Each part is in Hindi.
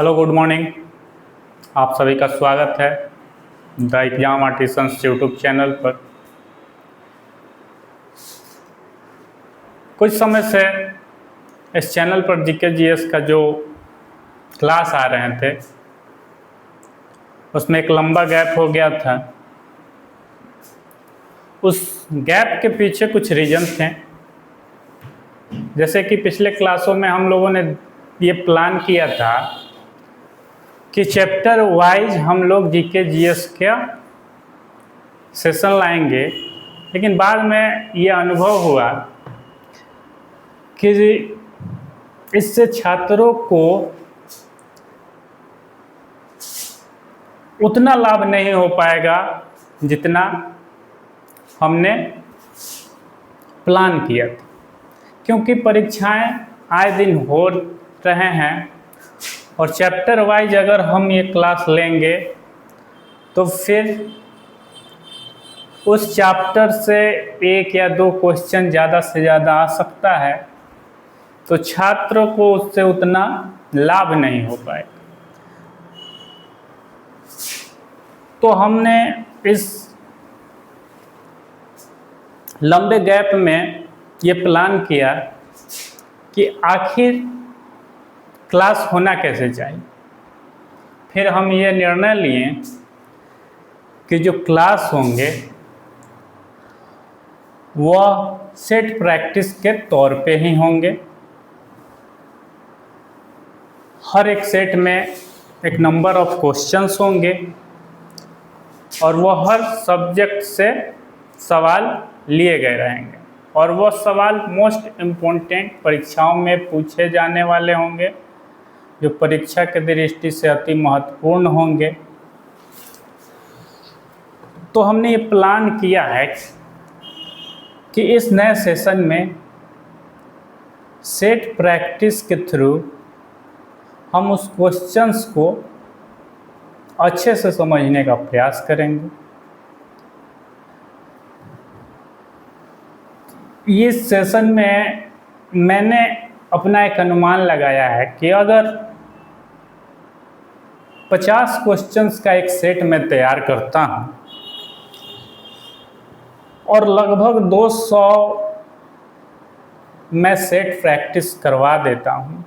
Hello, good morning. आप सभी का स्वागत है the exam artisans YouTube channel पर। कुछ समय से इस चैनल पर जीके जीएस का जो क्लास आ रहे थे उसमें एक लंबा गैप हो गया था। उस गैप के पीछे कुछ रीजन थे, जैसे कि पिछले क्लासों में हम लोगों ने ये प्लान किया था कि चैप्टर वाइज हम लोग जीके जीएस का सेशन लाएंगे, लेकिन बाद में ये अनुभव हुआ कि इससे छात्रों को उतना लाभ नहीं हो पाएगा जितना हमने प्लान किया था, क्योंकि परीक्षाएं आए दिन हो रहे हैं और चैप्टर वाइज अगर हम ये क्लास लेंगे तो फिर उस चैप्टर से एक या दो क्वेश्चन ज़्यादा से ज़्यादा आ सकता है, तो छात्रों को उससे उतना लाभ नहीं हो पाएगा। तो हमने इस लंबे गैप में ये प्लान किया कि आखिर क्लास होना कैसे चाहिए। फिर हम ये निर्णय लिए कि जो क्लास होंगे वह सेट प्रैक्टिस के तौर पे ही होंगे। हर एक सेट में एक नंबर ऑफ क्वेश्चंस होंगे और वह हर सब्जेक्ट से सवाल लिए गए रहेंगे और वह सवाल मोस्ट इम्पोर्टेंट परीक्षाओं में पूछे जाने वाले होंगे, जो परीक्षा की दृष्टि से अति महत्वपूर्ण होंगे। तो हमने ये प्लान किया है कि इस नए सेशन में सेट प्रैक्टिस के थ्रू हम उस क्वेश्चंस को अच्छे से समझने का प्रयास करेंगे। इस सेशन में मैंने अपना एक अनुमान लगाया है कि अगर 50 क्वेश्चंस का एक सेट मैं तैयार करता हूं और लगभग 200 मैं सेट प्रैक्टिस करवा देता हूं,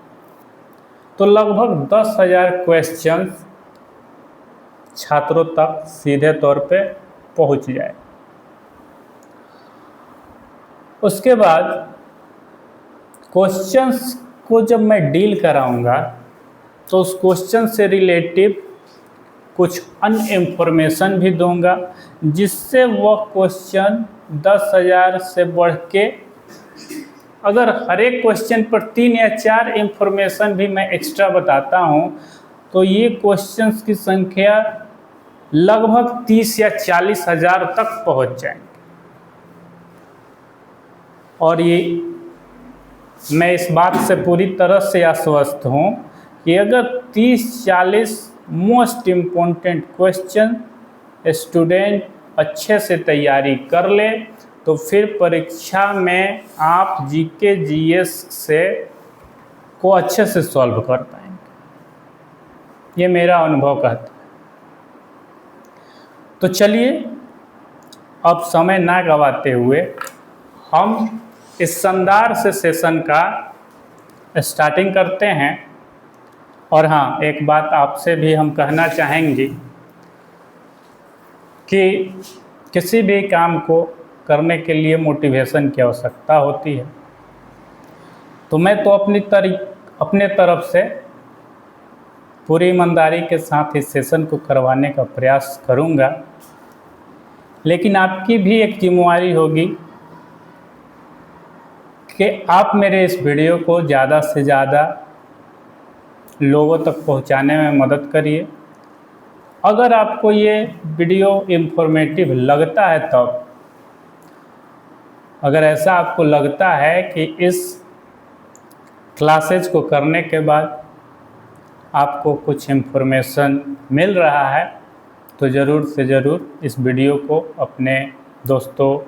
तो लगभग 10,000 क्वेश्चंस छात्रों तक सीधे तौर पे पहुंच जाए। उसके बाद क्वेश्चंस को जब मैं डील कराऊंगा तो उस क्वेश्चन से रिलेटिव कुछ अनइंफॉर्मेशन भी दूंगा, जिससे वह क्वेश्चन 10,000 से बढ़ के अगर हर एक क्वेश्चन पर 3 या 4 इंफॉर्मेशन भी मैं एक्स्ट्रा बताता हूं तो ये क्वेश्चंस की संख्या लगभग 30 या 40 हज़ार तक पहुंच जाएंगे। और ये मैं इस बात से पूरी तरह से आश्वस्त हूं कि अगर 30-40 मोस्ट इम्पोर्टेंट क्वेश्चन स्टूडेंट अच्छे से तैयारी कर ले तो फिर परीक्षा में आप जीके जीएस से को अच्छे से सॉल्व कर पाएंगे। ये मेरा अनुभव कहता है। तो चलिए अब समय ना गवाते हुए हम इस शानदार से सेशन का स्टार्टिंग करते हैं। और हाँ, एक बात आपसे भी हम कहना चाहेंगे कि किसी भी काम को करने के लिए मोटिवेशन की आवश्यकता होती है। तो मैं तो अपने तरफ से पूरी ईमानदारी के साथ इस सेशन को करवाने का प्रयास करूंगा, लेकिन आपकी भी एक जिम्मेवारी होगी कि आप मेरे इस वीडियो को ज़्यादा से ज़्यादा लोगों तक पहुंचाने में मदद करिए। अगर आपको ये वीडियो इन्फॉर्मेटिव लगता है तब, अगर ऐसा आपको लगता है कि इस क्लासेज को करने के बाद आपको कुछ इन्फॉर्मेशन मिल रहा है तो ज़रूर से ज़रूर इस वीडियो को अपने दोस्तों,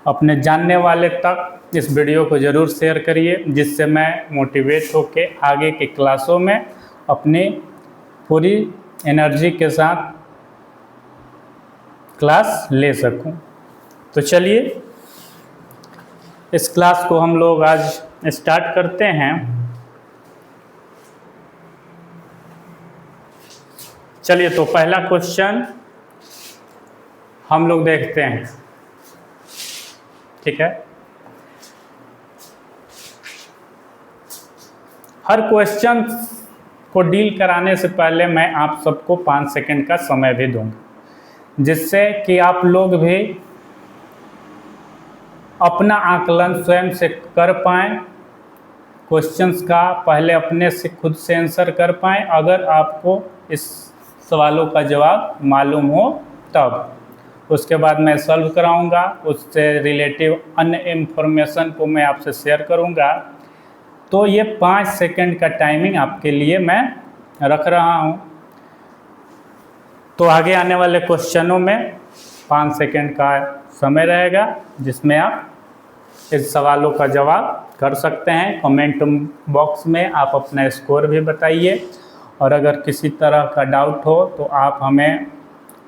अपने जानने वाले तक इस वीडियो को ज़रूर शेयर करिए, जिससे मैं मोटिवेट होके आगे के क्लासों में अपनी पूरी एनर्जी के साथ क्लास ले सकूं। तो चलिए इस क्लास को हम लोग आज स्टार्ट करते हैं। चलिए तो पहला क्वेश्चन हम लोग देखते हैं, ठीक है। हर क्वेश्चन को डील कराने से पहले मैं आप सबको 5 सेकंड का समय भी दूंगा, जिससे कि आप लोग भी अपना आकलन स्वयं से कर पाएँ, क्वेश्चंस का पहले अपने से खुद से आंसर कर पाएँ। अगर आपको इस सवालों का जवाब मालूम हो तब उसके बाद मैं सॉल्व कराऊंगा, उससे रिलेटिव अन्य इन्फॉर्मेशन को मैं आपसे शेयर करूंगा। तो ये 5 सेकंड का टाइमिंग आपके लिए मैं रख रहा हूं। तो आगे आने वाले क्वेश्चनों में 5 सेकंड का समय रहेगा, जिसमें आप इस सवालों का जवाब कर सकते हैं। कमेंट बॉक्स में आप अपना स्कोर भी बताइए, और अगर किसी तरह का डाउट हो तो आप हमें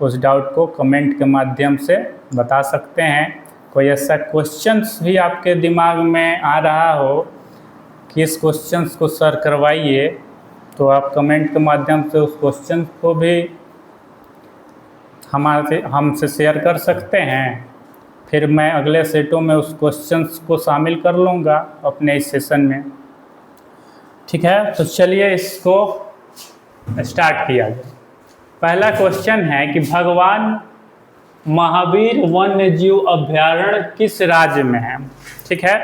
उस डाउट को कमेंट के माध्यम से बता सकते हैं। कोई ऐसा क्वेश्चंस भी आपके दिमाग में आ रहा हो कि इस क्वेश्चंस को सर करवाइए, तो आप कमेंट के माध्यम से उस क्वेश्चन को भी हमसे शेयर कर सकते हैं। फिर मैं अगले सेटों में उस क्वेश्चंस को शामिल कर लूँगा अपने इस सेशन में, ठीक है। तो चलिए इसको स्टार्ट किया जाए। पहला क्वेश्चन है कि भगवान महावीर वन्य जीव अभयारण्य किस राज्य में है, ठीक है।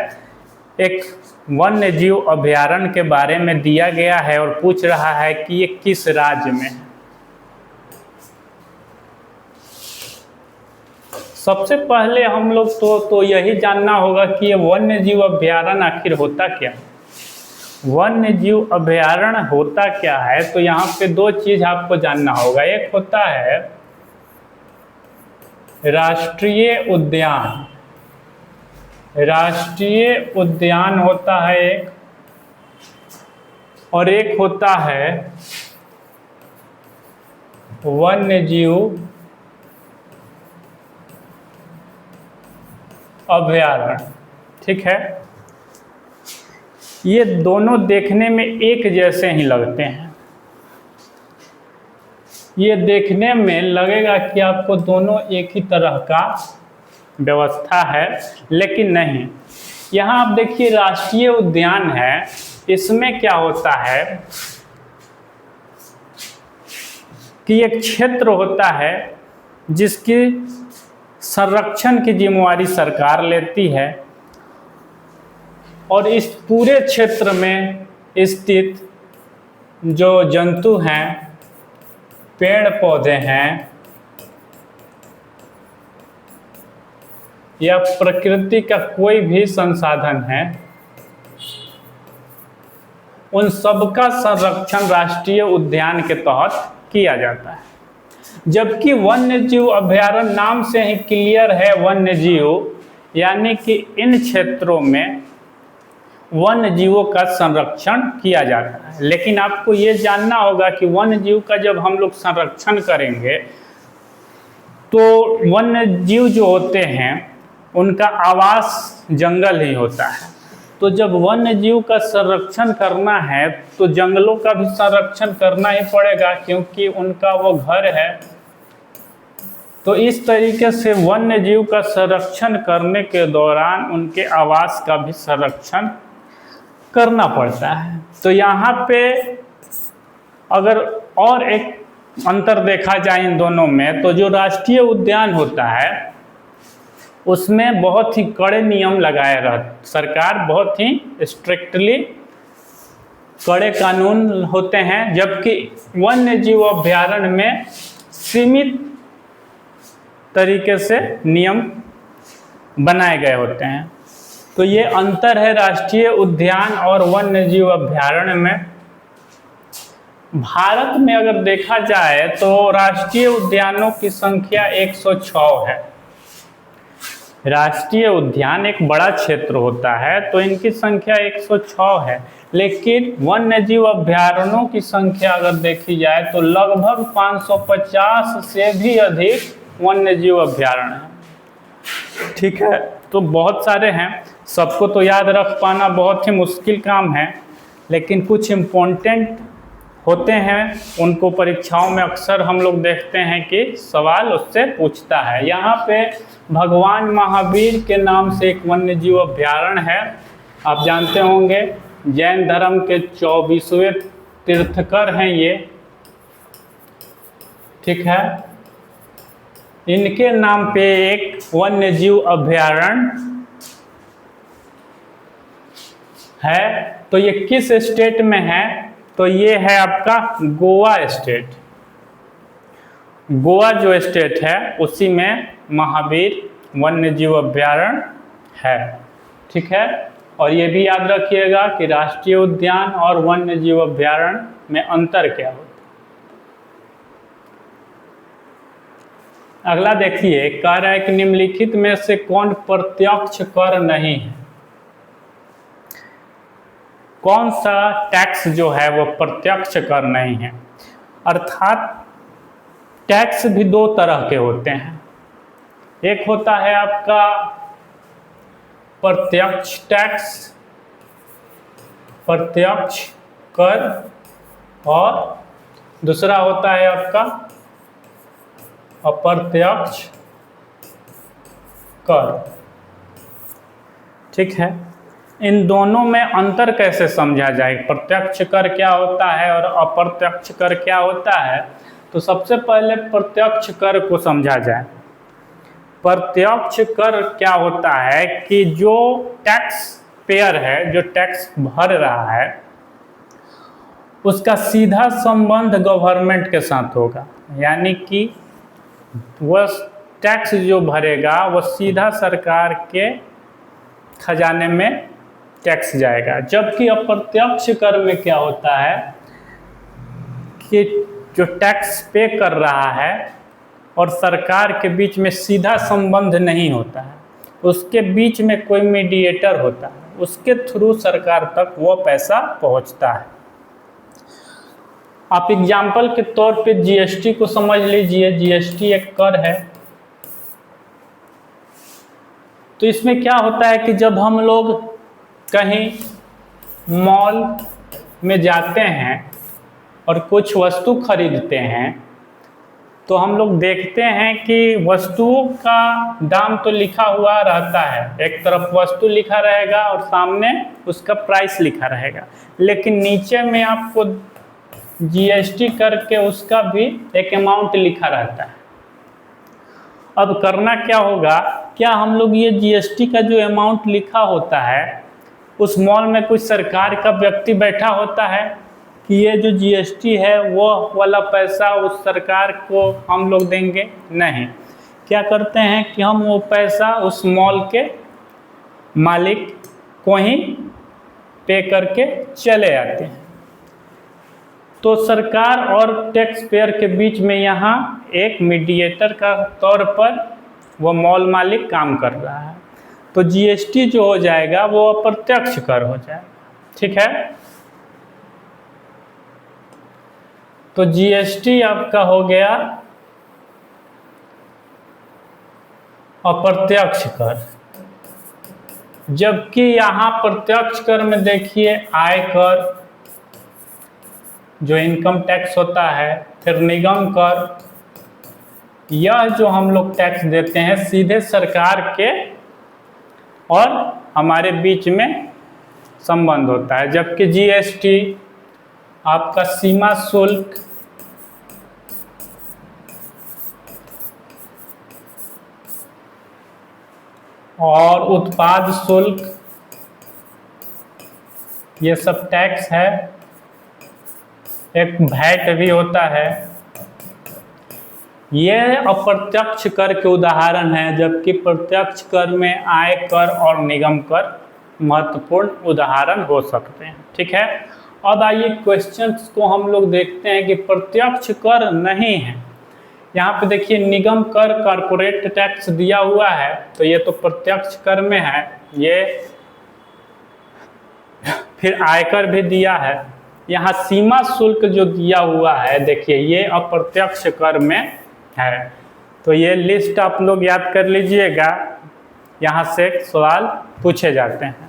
एक वन्य जीव अभयारण्य के बारे में दिया गया है और पूछ रहा है कि ये किस राज्य में है। सबसे पहले हम लोग तो यही जानना होगा कि ये वन्य जीव अभयारण्य आखिर होता क्या है। वन्य जीव अभयारण्य होता क्या है, तो यहाँ पे 2 चीज आपको जानना होगा। एक होता है राष्ट्रीय उद्यान, राष्ट्रीय उद्यान होता है एक, और एक होता है वन्य जीव अभयारण्य, ठीक है। ये दोनों देखने में एक जैसे ही लगते हैं। ये देखने में लगेगा कि आपको दोनों एक ही तरह का व्यवस्था है, लेकिन नहीं। यहाँ आप देखिए राष्ट्रीय उद्यान है, इसमें क्या होता है कि एक क्षेत्र होता है जिसकी संरक्षण की जिम्मेवारी सरकार लेती है, और इस पूरे क्षेत्र में स्थित जो जंतु हैं, पेड़ पौधे हैं या प्रकृति का कोई भी संसाधन है, उन सबका संरक्षण राष्ट्रीय उद्यान के तहत किया जाता है। जबकि वन्य जीव अभयारण्य नाम से ही क्लियर है, वन्य जीव यानी कि इन क्षेत्रों में वन्य जीवों का संरक्षण किया जाता है। लेकिन आपको ये जानना होगा कि वन्य जीव का जब हम लोग संरक्षण करेंगे तो वन्य जीव जो होते हैं उनका आवास जंगल ही होता है। तो जब वन्य जीव का संरक्षण करना है तो जंगलों का भी संरक्षण करना ही पड़ेगा, क्योंकि उनका वो घर है। तो इस तरीके से वन्य जीव का संरक्षण करने के दौरान उनके आवास का भी संरक्षण करना पड़ता है। तो यहाँ पे अगर और एक अंतर देखा जाए इन दोनों में, तो जो राष्ट्रीय उद्यान होता है उसमें बहुत ही कड़े नियम लगाए रहते, सरकार बहुत ही स्ट्रिक्टली कड़े कानून होते हैं, जबकि वन्य जीव अभयारण्य में सीमित तरीके से नियम बनाए गए होते हैं। तो ये अंतर है राष्ट्रीय उद्यान और वन्य जीव अभयारण्य में। भारत में अगर देखा जाए तो राष्ट्रीय उद्यानों की संख्या 106 है। राष्ट्रीय उद्यान एक बड़ा क्षेत्र होता है, तो इनकी संख्या 106 है, लेकिन वन्य जीव अभयारण्यों की संख्या अगर देखी जाए तो लगभग 550 से भी अधिक वन्य जीव अभयारण्य हैं। ठीक है, तो बहुत सारे हैं, सबको तो याद रख पाना बहुत ही मुश्किल काम है, लेकिन कुछ इम्पोर्टेंट होते हैं, उनको परीक्षाओं में अक्सर हम लोग देखते हैं कि सवाल उससे पूछता है। यहाँ पे भगवान महावीर के नाम से एक वन्य जीव अभयारण्य है, आप जानते होंगे जैन धर्म के 24वें तीर्थकर हैं ये। ठीक है, इनके नाम पे एक वन्य जीव अभयारण्य है। तो ये किस स्टेट में है? तो ये है आपका गोवा स्टेट। गोवा जो स्टेट है उसी में महावीर वन्य जीव अभयारण्य है। ठीक है, और ये भी याद रखिएगा कि राष्ट्रीय उद्यान और वन्य जीव अभयारण्य में अंतर क्या होता है। अगला देखिए, कह रहा है कि निम्नलिखित में से कौन प्रत्यक्ष कर नहीं है? कौन सा टैक्स जो है वो प्रत्यक्ष कर नहीं है? अर्थात टैक्स भी दो तरह के होते हैं, एक होता है आपका प्रत्यक्ष टैक्स, प्रत्यक्ष कर, और दूसरा होता है आपका अप्रत्यक्ष कर। ठीक है, इन दोनों में अंतर कैसे समझा जाए, प्रत्यक्ष कर क्या होता है और अप्रत्यक्ष कर क्या होता है? तो सबसे पहले प्रत्यक्ष कर को समझा जाए। प्रत्यक्ष कर क्या होता है कि जो टैक्स पेयर है, जो टैक्स भर रहा है, उसका सीधा संबंध गवर्नमेंट के साथ होगा, यानी कि वह टैक्स जो भरेगा वो सीधा सरकार के खजाने में टैक्स जाएगा। जबकि अप्रत्यक्ष कर में क्या होता है कि जो टैक्स पे कर रहा है और सरकार के बीच में सीधा संबंध नहीं होता है, उसके बीच में कोई मीडिएटर होता है, उसके थ्रू सरकार तक वो पैसा पहुंचता है। आप एग्जाम्पल के तौर पे जीएसटी को समझ लीजिए। जीएसटी एक कर है। तो इसमें क्या होता है कि जब हम लोग कहीं मॉल में जाते हैं और कुछ वस्तु खरीदते हैं, तो हम लोग देखते हैं कि वस्तुओं का दाम तो लिखा हुआ रहता है, एक तरफ वस्तु लिखा रहेगा और सामने उसका प्राइस लिखा रहेगा, लेकिन नीचे में आपको जीएसटी करके उसका भी एक अमाउंट लिखा रहता है। अब करना क्या होगा, क्या हम लोग ये जीएसटी का जो अमाउंट लिखा होता है, उस मॉल में कुछ सरकार का व्यक्ति बैठा होता है कि ये जो जीएसटी है वो वाला पैसा उस सरकार को हम लोग देंगे? नहीं। क्या करते हैं कि हम वो पैसा उस मॉल के मालिक को ही पे करके चले आते हैं। तो सरकार और टैक्स पेयर के बीच में यहाँ एक मीडिएटर का तौर पर वो मॉल मालिक काम कर रहा है। तो जीएसटी जो हो जाएगा वो अप्रत्यक्ष कर हो जाएगा। ठीक है, तो जीएसटी आपका हो गया अप्रत्यक्ष कर। जबकि यहाँ प्रत्यक्ष कर में देखिए आयकर जो इनकम टैक्स होता है, फिर निगम कर, यह जो हम लोग टैक्स देते हैं सीधे सरकार के और हमारे बीच में संबंध होता है। जबकि जीएसटी आपका सीमा शुल्क, और उत्पाद शुल्क, ये सब टैक्स है। एक वैट भी होता है। ये अप्रत्यक्ष कर के उदाहरण है, जबकि प्रत्यक्ष कर में आय कर और निगम कर महत्वपूर्ण उदाहरण हो सकते हैं। ठीक है, अब आइए क्वेश्चंस को हम लोग देखते हैं कि प्रत्यक्ष कर नहीं है, यहाँ पे देखिए निगम कर कॉर्पोरेट टैक्स दिया हुआ है, तो ये तो प्रत्यक्ष कर में है। ये फिर आयकर भी दिया है। यहाँ सीमा शुल्क जो दिया हुआ है देखिए ये अप्रत्यक्ष कर में है। तो ये लिस्ट आप लोग याद कर लीजिएगा, यहाँ से सवाल पूछे जाते हैं।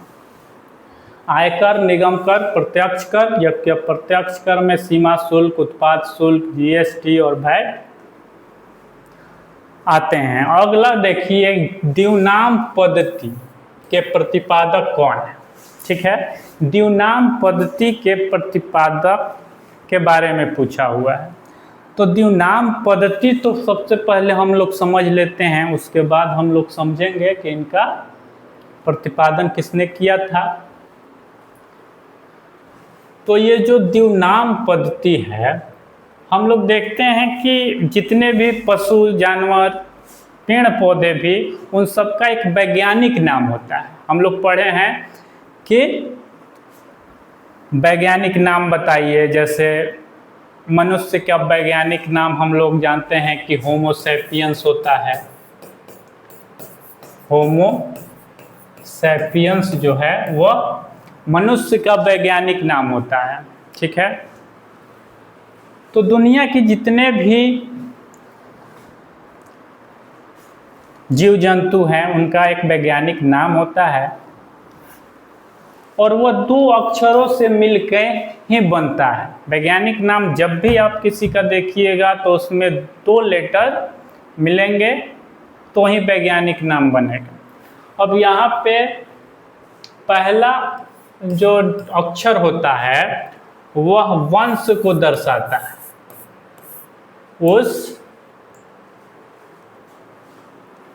आयकर, निगम कर, प्रत्यक्ष कर, जबकि अप्रत्यक्ष कर में सीमा शुल्क, उत्पाद शुल्क, जीएसटी और वैट आते हैं। अगला देखिए द्विनाम पद्धति के प्रतिपादक कौन है। ठीक है, द्विनाम पद्धति के प्रतिपादक के बारे में पूछा हुआ है। तो द्विनाम पद्धति तो सबसे पहले हम लोग समझ लेते हैं, उसके बाद हम लोग समझेंगे कि इनका प्रतिपादन किसने किया था। तो ये जो द्विनाम पद्धति है, हम लोग देखते हैं कि जितने भी पशु, जानवर, पेड़ पौधे भी, उन सबका एक वैज्ञानिक नाम होता है। हम लोग पढ़े हैं कि वैज्ञानिक नाम बताइए, जैसे मनुष्य का वैज्ञानिक नाम हम लोग जानते हैं कि होमो सैपियंस होता है। होमो सैपियंस जो है वह मनुष्य का वैज्ञानिक नाम होता है। ठीक है, तो दुनिया की जितने भी जीव जंतु हैं उनका एक वैज्ञानिक नाम होता है, और वह 2 अक्षरों से मिलकर ही बनता है। वैज्ञानिक नाम जब भी आप किसी का देखिएगा तो उसमें 2 लेटर मिलेंगे तो ही वैज्ञानिक नाम बनेगा। अब यहाँ पे पहला जो अक्षर होता है वह वंश को दर्शाता है। उस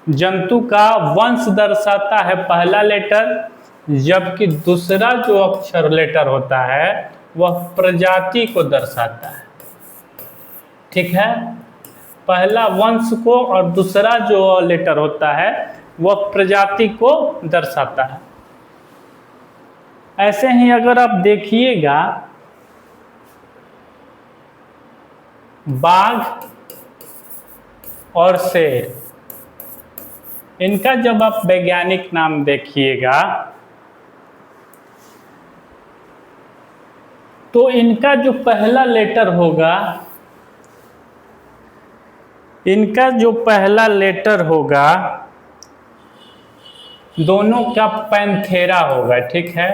जंतु का वंश दर्शाता है पहला लेटर, जबकि दूसरा जो अक्षर लेटर होता है वह प्रजाति को दर्शाता है। ठीक है, पहला वंश को और दूसरा जो लेटर होता है वह प्रजाति को दर्शाता है। ऐसे ही अगर आप देखिएगा बाघ और शेर, इनका जब आप वैज्ञानिक नाम देखिएगा तो इनका जो पहला लेटर होगा, इनका जो पहला लेटर होगा दोनों का पैंथेरा होगा। ठीक है,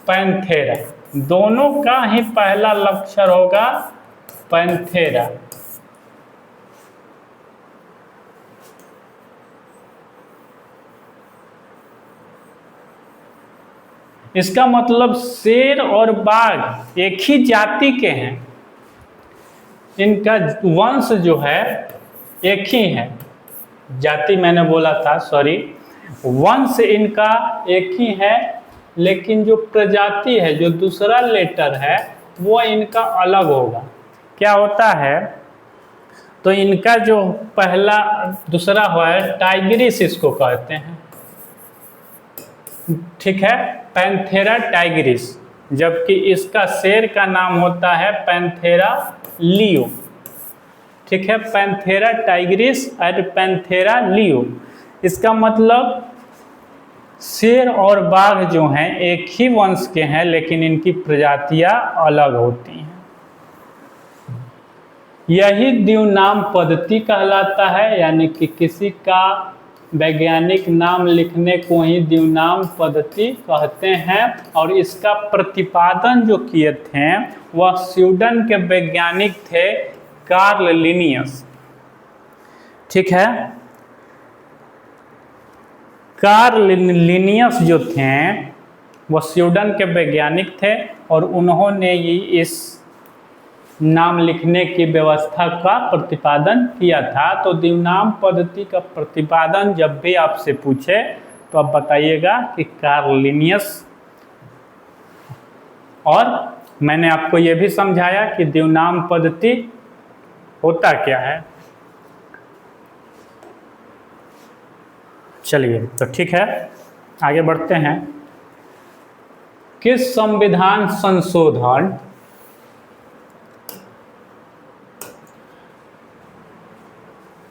पैंथेरा, दोनों का ही पहला अक्षर होगा पैंथेरा। इसका मतलब शेर और बाघ एक ही जाति के हैं, इनका वंश जो है एक ही है। जाति मैंने बोला था, सॉरी, वंश इनका एक ही है, लेकिन जो प्रजाति है, जो दूसरा लेटर है, वो इनका अलग होगा। क्या होता है, तो इनका जो पहला दूसरा है टाइग्रिस इसको कहते हैं। ठीक है, पैंथेरा टाइग्रिस, जबकि इसका शेर का नाम होता है पैंथेरा लियो। ठीक है, पैंथेरा टाइग्रिस और पैंथेरा लियो। इसका मतलब शेर और बाघ जो हैं एक ही वंश के हैं, लेकिन इनकी प्रजातियां अलग होती हैं। यही द्विनाम पद्धति कहलाता है, यानी कि किसी का वैज्ञानिक नाम लिखने को ही द्विनाम पद्धति कहते हैं। और इसका प्रतिपादन जो किए थे वह स्वीडन के वैज्ञानिक थे कार्ल लिनियस। ठीक है, कार्ल लिनियस जो थे वह स्वीडन के वैज्ञानिक थे, और उन्होंने ही इस नाम लिखने की व्यवस्था का प्रतिपादन किया था। तो द्विनाम पद्धति का प्रतिपादन जब भी आपसे पूछे तो आप बताइएगा कि कार्ल लिनियस। और मैंने आपको ये भी समझाया कि द्विनाम पद्धति होता क्या है। चलिए, तो ठीक है, आगे बढ़ते हैं। किस संविधान संशोधन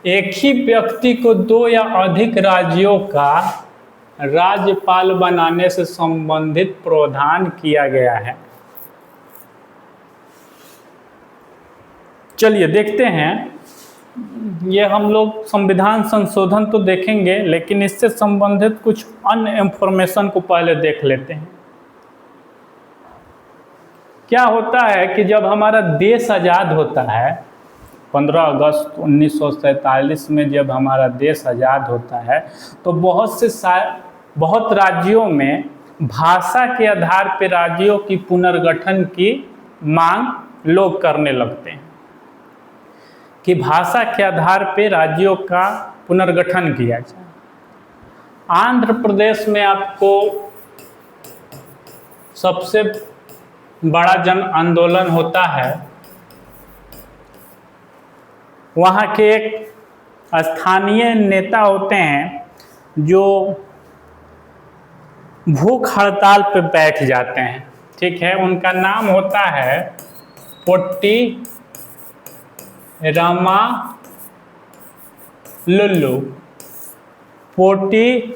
एक ही व्यक्ति को दो या अधिक राज्यों का राज्यपाल बनाने से संबंधित प्रावधान किया गया है। चलिए देखते हैं, ये हम लोग संविधान संशोधन तो देखेंगे, लेकिन इससे संबंधित कुछ अन्य इंफॉर्मेशन को पहले देख लेते हैं। क्या होता है कि जब हमारा देश आज़ाद होता है, 15 अगस्त 1947 में जब हमारा देश आज़ाद होता है, तो बहुत राज्यों में भाषा के आधार पर राज्यों की पुनर्गठन की मांग लोग करने लगते हैं कि भाषा के आधार पर राज्यों का पुनर्गठन किया जाए। आंध्र प्रदेश में आपको सबसे बड़ा जन आंदोलन होता है। वहाँ के एक स्थानीय नेता होते हैं जो भूख हड़ताल पे बैठ जाते हैं, ठीक है। उनका नाम होता है पोट्टी रामालुल्लू। पोट्टी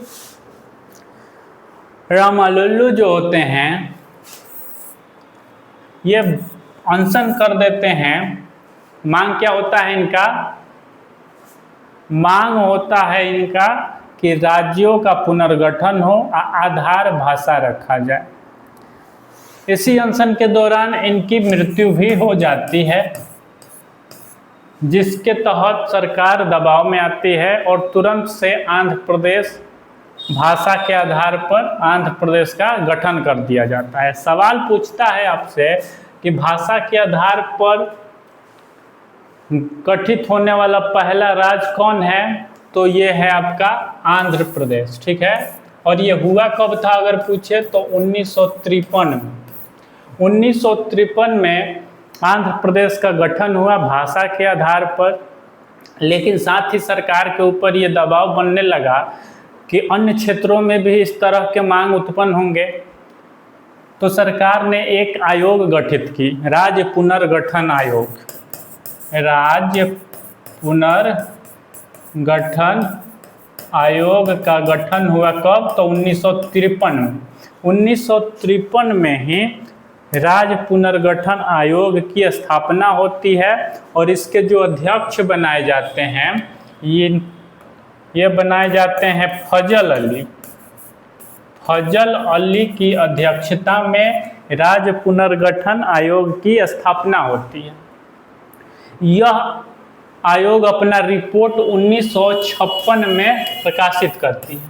रामालुल्लू जो होते हैं, ये अनशन कर देते हैं। मांग क्या होता है इनका? मांग होता है इनका कि राज्यों का पुनर्गठन हो, आधार भाषा रखा जाए। इसी अनशन के दौरान इनकी मृत्यु भी हो जाती है, जिसके तहत सरकार दबाव में आती है और तुरंत से आंध्र प्रदेश भाषा के आधार पर आंध्र प्रदेश का गठन कर दिया जाता है। सवाल पूछता है आपसे कि भाषा के आधार पर गठित होने वाला पहला राज्य कौन है? तो ये है आपका आंध्र प्रदेश, ठीक है। और ये हुआ कब था अगर पूछे तो 1953 में। 1953 में आंध्र प्रदेश का गठन हुआ भाषा के आधार पर, लेकिन साथ ही सरकार के ऊपर ये दबाव बनने लगा कि अन्य क्षेत्रों में भी इस तरह के मांग उत्पन्न होंगे। तो सरकार ने एक आयोग गठित की, राज्य पुनर्गठन आयोग। राज्य पुनर्गठन आयोग का गठन हुआ कब? तो 1953 में। 1953 में ही राज्य पुनर्गठन आयोग की स्थापना होती है और इसके जो अध्यक्ष बनाए जाते हैं, ये बनाए जाते हैं फजल अली। फजल अली की अध्यक्षता में राज्य पुनर्गठन आयोग की स्थापना होती है। यह आयोग अपना रिपोर्ट 1956 में प्रकाशित करती है।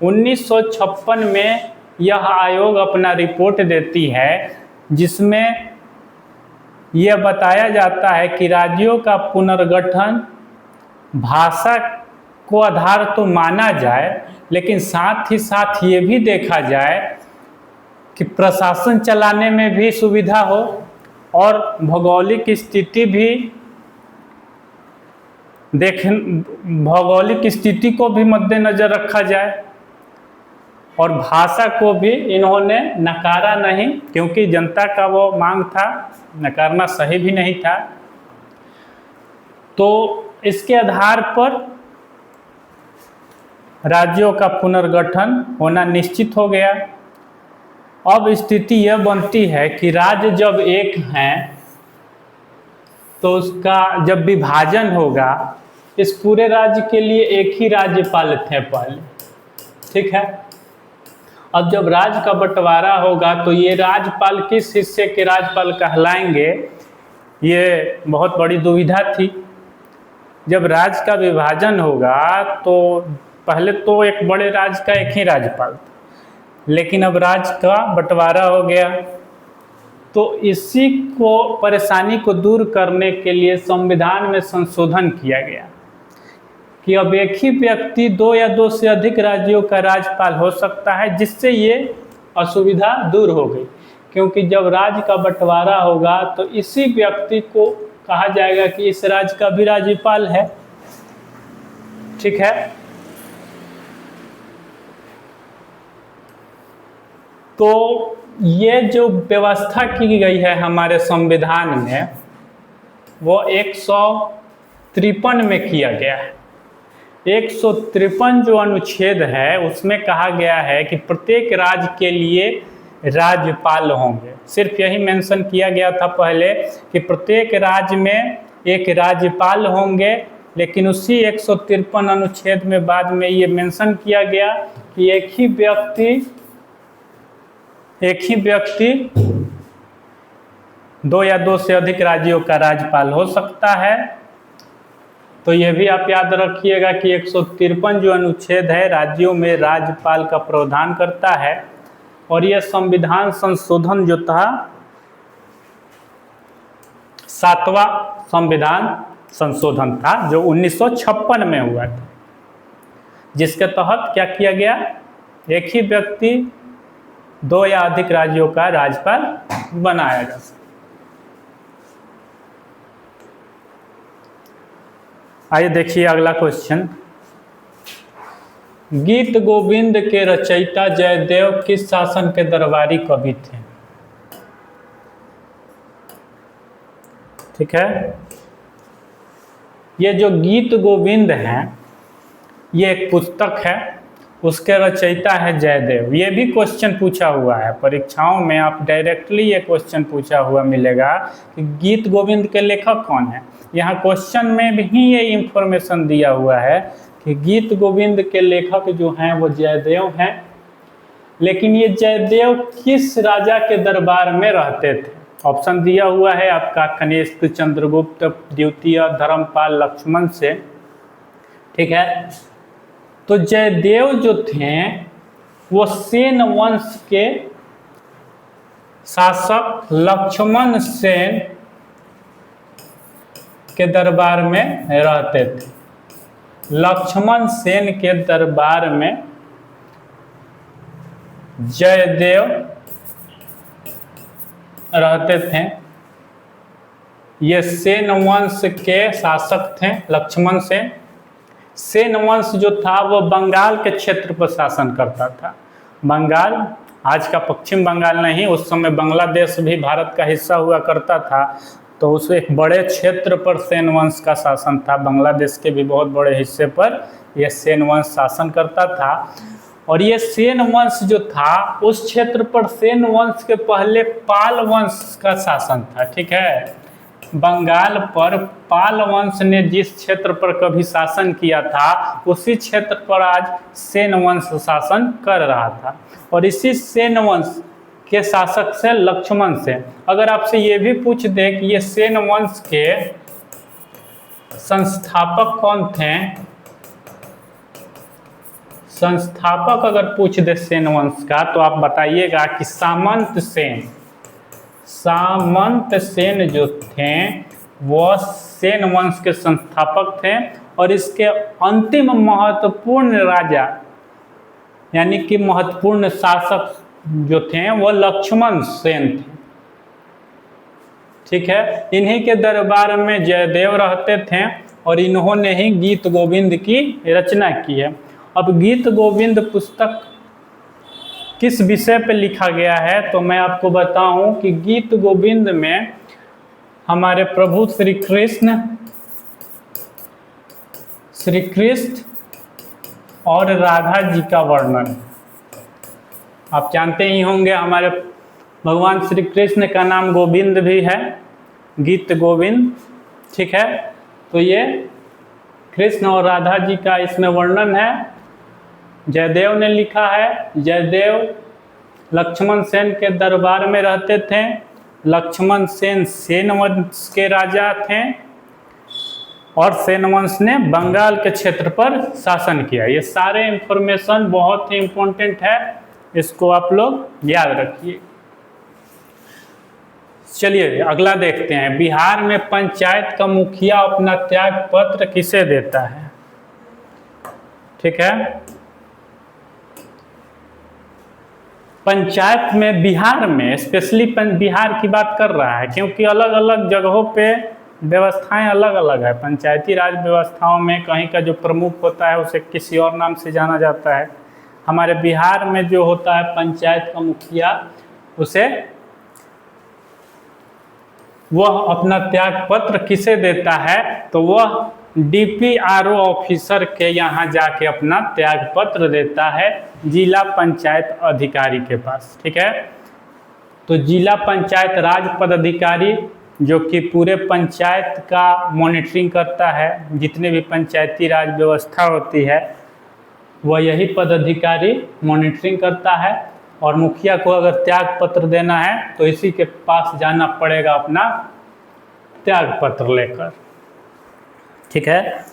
1956 में यह आयोग अपना रिपोर्ट देती है, जिसमें यह बताया जाता है कि राज्यों का पुनर्गठन भाषा को आधार तो माना जाए, लेकिन साथ ही साथ ये भी देखा जाए कि प्रशासन चलाने में भी सुविधा हो और भौगोलिक स्थिति भी भौगोलिक स्थिति को भी मद्देनजर रखा जाए। और भाषा को भी इन्होंने नकारा नहीं, क्योंकि जनता का वो मांग था, नकारना सही भी नहीं था। तो इसके आधार पर राज्यों का पुनर्गठन होना निश्चित हो गया। अब स्थिति यह बनती है कि राज्य जब एक हैं तो उसका जब विभाजन होगा, इस पूरे राज्य के लिए एक ही राज्यपाल थे पहले, ठीक है। अब जब राज्य का बंटवारा होगा तो ये राज्यपाल किस हिस्से के राज्यपाल कहलाएंगे, ये बहुत बड़ी दुविधा थी। जब राज्य का विभाजन होगा तो पहले तो एक बड़े राज्य का एक ही राज्यपाल था, लेकिन अब राज्य का बंटवारा हो गया। तो इसी को परेशानी को दूर करने के लिए संविधान में संशोधन किया गया कि अब एक ही व्यक्ति दो या दो से अधिक राज्यों का राज्यपाल हो सकता है, जिससे ये असुविधा दूर हो गई। क्योंकि जब राज्य का बंटवारा होगा तो इसी व्यक्ति को कहा जाएगा कि इस राज्य का भी राज्यपाल है, ठीक है। तो ये जो व्यवस्था की गई है हमारे संविधान में, वो 153 में किया गया है। 153 जो अनुच्छेद है उसमें कहा गया है कि प्रत्येक राज्य के लिए राज्यपाल होंगे। सिर्फ यही मेंशन किया गया था पहले कि प्रत्येक राज्य में एक राज्यपाल होंगे, लेकिन उसी 153 अनुच्छेद में बाद में ये मेंशन किया गया कि एक ही व्यक्ति 2 या 2 से अधिक राज्यों का राज्यपाल हो सकता है। तो यह भी आप याद रखिएगा कि 153 जो अनुच्छेद है राज्यों में राज्यपाल का प्रावधान करता है। और यह संविधान संशोधन जो था 7वां संविधान संशोधन था जो 1956 में हुआ था, जिसके तहत क्या किया गया, एक ही व्यक्ति 2 या अधिक राज्यों का राज्यपाल बनाया जा सकता। आइए देखिए अगला क्वेश्चन। गीत गोविंद के रचयिता जयदेव किस शासन के दरबारी कवि थे? ठीक है, ये जो गीत गोविंद है ये एक पुस्तक है, उसके रचयिता है जयदेव। ये भी क्वेश्चन पूछा हुआ है परीक्षाओं में, आप डायरेक्टली ये क्वेश्चन पूछा हुआ मिलेगा कि गीत गोविंद के लेखक कौन है। यहाँ क्वेश्चन में भी ये इंफॉर्मेशन दिया हुआ है कि गीत गोविंद के लेखक जो हैं वो जयदेव हैं, लेकिन ये जयदेव किस राजा के दरबार में रहते थे? ऑप्शन दिया हुआ है आपका कनिष्क, चंद्रगुप्त द्वितीय, धर्मपाल, लक्ष्मण सेन। ठीक है, तो जयदेव जो थे वो सेन वंश के शासक लक्ष्मण सेन के दरबार में रहते थे। लक्ष्मण सेन के दरबार में जयदेव रहते थे। ये सेन वंश के शासक थे लक्ष्मण सेन। सेन वंश जो था वो बंगाल के क्षेत्र पर शासन करता था। बंगाल, आज का पश्चिम बंगाल नहीं, उस समय बांग्लादेश भी भारत का हिस्सा हुआ करता था, तो उस एक बड़े क्षेत्र पर सेन वंश का शासन था। बांग्लादेश के भी बहुत बड़े हिस्से पर यह सेन वंश शासन करता था। और ये सेन वंश जो था उस क्षेत्र पर सेन वंश के पहले पाल वंश का शासन था। ठीक है, बंगाल पर पाल वंश ने जिस क्षेत्र पर कभी शासन किया था उसी क्षेत्र पर आज सेन वंश शासन कर रहा था। और इसी सेन वंश के शासक से लक्ष्मण से, अगर आपसे ये भी पूछ दे कि ये सेन वंश के संस्थापक कौन थे, संस्थापक अगर पूछ दे सेन वंश का, तो आप बताइएगा कि सामंत सेन। सामंत सेन जो थे वो सेन वंश के संस्थापक थे। और इसके अंतिम महत्वपूर्ण राजा यानी कि महत्वपूर्ण शासक जो थे वो लक्ष्मण सेन थे। ठीक है, इन्हीं के दरबार में जयदेव रहते थे और इन्होंने ही गीत गोविंद की रचना की है। अब गीत गोविंद पुस्तक किस विषय पर लिखा गया है, तो मैं आपको बताऊं कि गीत गोविंद में हमारे प्रभु श्री कृष्ण और राधा जी का वर्णन। आप जानते ही होंगे हमारे भगवान श्री कृष्ण का नाम गोविंद भी है, गीत गोविंद। ठीक है, तो ये कृष्ण और राधा जी का इसमें वर्णन है, जयदेव ने लिखा है। जयदेव लक्ष्मण सेन के दरबार में रहते थे। लक्ष्मण सेन सेन वंश के राजा थे और सेन वंश ने बंगाल के क्षेत्र पर शासन किया। ये सारे इंफॉर्मेशन बहुत ही इम्पोर्टेंट है, इसको आप लोग याद रखिए। चलिए अगला देखते हैं। बिहार में पंचायत का मुखिया अपना त्याग पत्र किसे देता है? ठीक है, पंचायत में बिहार में स्पेशली बिहार की बात कर रहा है, क्योंकि अलग अलग जगहों पे व्यवस्थाएं अलग अलग है। पंचायती राज व्यवस्थाओं में कहीं का जो प्रमुख होता है उसे किसी और नाम से जाना जाता है। हमारे बिहार में जो होता है पंचायत का मुखिया, उसे वह अपना त्याग पत्र किसे देता है, तो वह DPRO ऑफिसर के यहाँ जाके अपना त्याग पत्र देता है जिला पंचायत अधिकारी के पास। ठीक है, तो जिला पंचायत राज पदाधिकारी जो कि पूरे पंचायत का मॉनिटरिंग करता है, जितने भी पंचायती राज व्यवस्था होती है वह यही पदाधिकारी मॉनिटरिंग करता है। और मुखिया को अगर त्याग पत्र देना है तो इसी के पास जाना पड़ेगा अपना त्याग पत्र लेकर। ठीक है,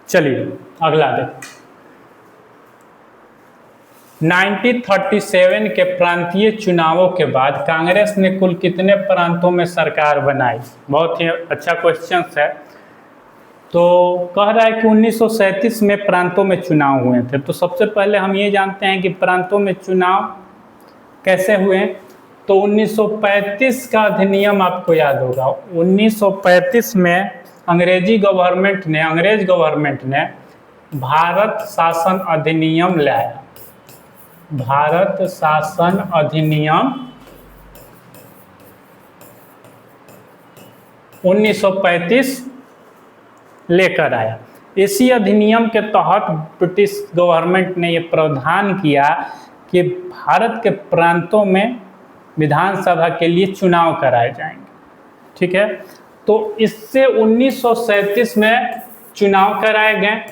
चलिए अगला देखें। 1937 के प्रांतीय चुनावों के बाद कांग्रेस ने कुल कितने प्रांतों में सरकार बनाई? बहुत ही अच्छा क्वेश्चन है। तो कह रहा है कि 1937 में प्रांतों में चुनाव हुए थे। तो सबसे पहले हम ये जानते हैं कि प्रांतों में चुनाव कैसे हुए। तो 1935 का अधिनियम आपको याद होगा। 1935 में अंग्रेज गवर्नमेंट ने भारत शासन अधिनियम लाया। भारत शासन अधिनियम 1935 लेकर आया। इसी अधिनियम के तहत ब्रिटिश गवर्नमेंट ने ये प्रावधान किया कि भारत के प्रांतों में विधानसभा के लिए चुनाव कराए जाएंगे। ठीक है, तो इससे 1937 में चुनाव कराए गए।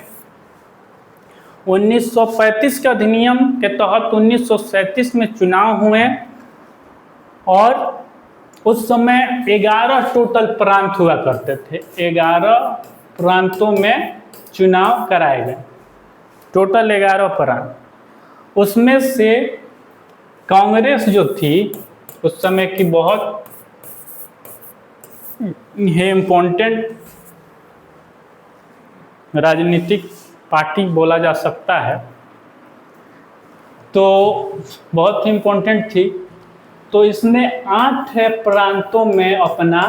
1935 के अधिनियम के तहत 1937 में चुनाव हुए और उस समय 11 टोटल प्रांत हुआ करते थे। 11 प्रांतों में चुनाव कराए गए, टोटल 11 प्रांत। उसमें से कांग्रेस जो थी उस समय की बहुत ही इम्पोर्टेंट राजनीतिक पार्टी बोला जा सकता है, तो बहुत ही इम्पोर्टेंट थी। तो इसने 8 प्रांतों में अपना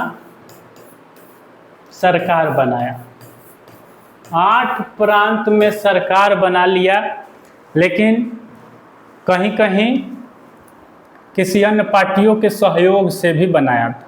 सरकार बनाया। 8 प्रांत में सरकार बना लिया, लेकिन कहीं कहीं किसी अन्य पार्टियों के सहयोग से भी बनाया था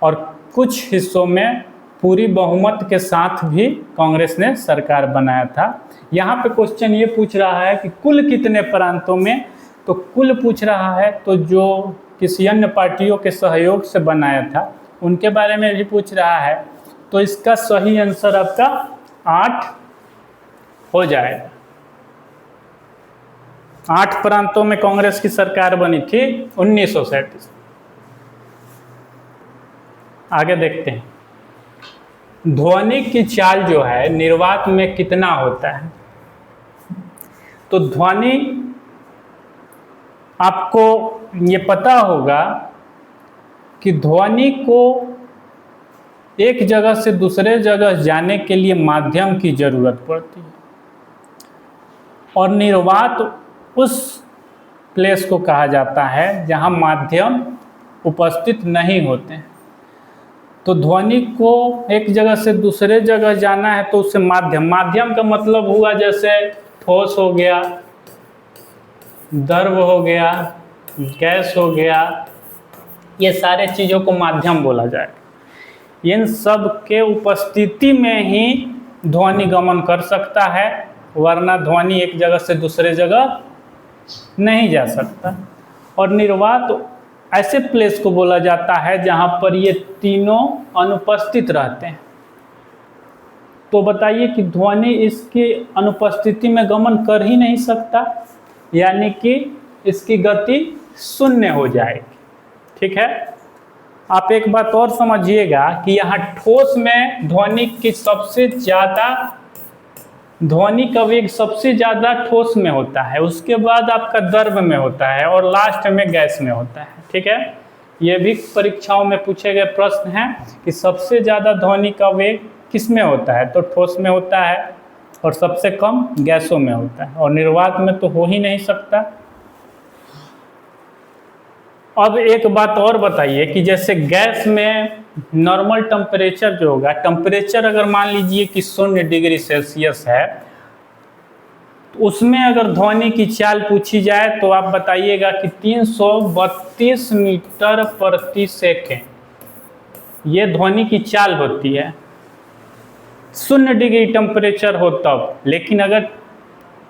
और कुछ हिस्सों में पूरी बहुमत के साथ भी कांग्रेस ने सरकार बनाया था। यहाँ पे क्वेश्चन ये पूछ रहा है कि कुल कितने प्रांतों में, तो कुल पूछ रहा है, तो जो किसी अन्य पार्टियों के सहयोग से बनाया था उनके बारे में भी पूछ रहा है। तो इसका सही आंसर आपका 8 हो जाएगा। 8 प्रांतों में कांग्रेस की सरकार बनी थी 1937। आगे देखते हैं। ध्वनि की चाल जो है निर्वात में कितना होता है? तो ध्वनि आपको ये पता होगा कि ध्वनि को एक जगह से दूसरे जगह जाने के लिए माध्यम की जरूरत पड़ती है और निर्वात उस प्लेस को कहा जाता है जहां माध्यम उपस्थित नहीं होते हैं। तो ध्वनि को एक जगह से दूसरे जगह जाना है तो उससे माध्यम का मतलब हुआ जैसे ठोस हो गया, द्रव हो गया, गैस हो गया, ये सारे चीज़ों को माध्यम बोला जाएगा। इन सब के उपस्थिति में ही ध्वनि गमन कर सकता है, वरना ध्वनि एक जगह से दूसरे जगह नहीं जा सकता। और निर्वात ऐसे प्लेस को बोला जाता है जहां पर ये तीनों अनुपस्थित रहते हैं। तो बताइए कि ध्वनि इसकी अनुपस्थिति में गमन कर ही नहीं सकता, यानी कि इसकी गति शून्य हो जाएगी। ठीक है, आप एक बात और समझिएगा कि यहाँ ठोस में ध्वनि का वेग सबसे ज़्यादा ठोस में होता है, उसके बाद आपका द्रव में होता है और लास्ट में गैस में होता है। ठीक है, ये भी परीक्षाओं में पूछे गए प्रश्न हैं कि सबसे ज़्यादा ध्वनि का वेग किस में होता है, तो ठोस में होता है और सबसे कम गैसों में होता है, और निर्वात में तो हो ही नहीं सकता। अब एक बात और बताइए कि जैसे गैस में नॉर्मल टेम्परेचर जो होगा, टेम्परेचर अगर मान लीजिए कि 0 डिग्री सेल्सियस है, तो उसमें अगर ध्वनि की चाल पूछी जाए तो आप बताइएगा कि 332 मीटर प्रति सेकेंड ये ध्वनि की चाल होती है। 0 डिग्री टेम्परेचर हो तब, लेकिन अगर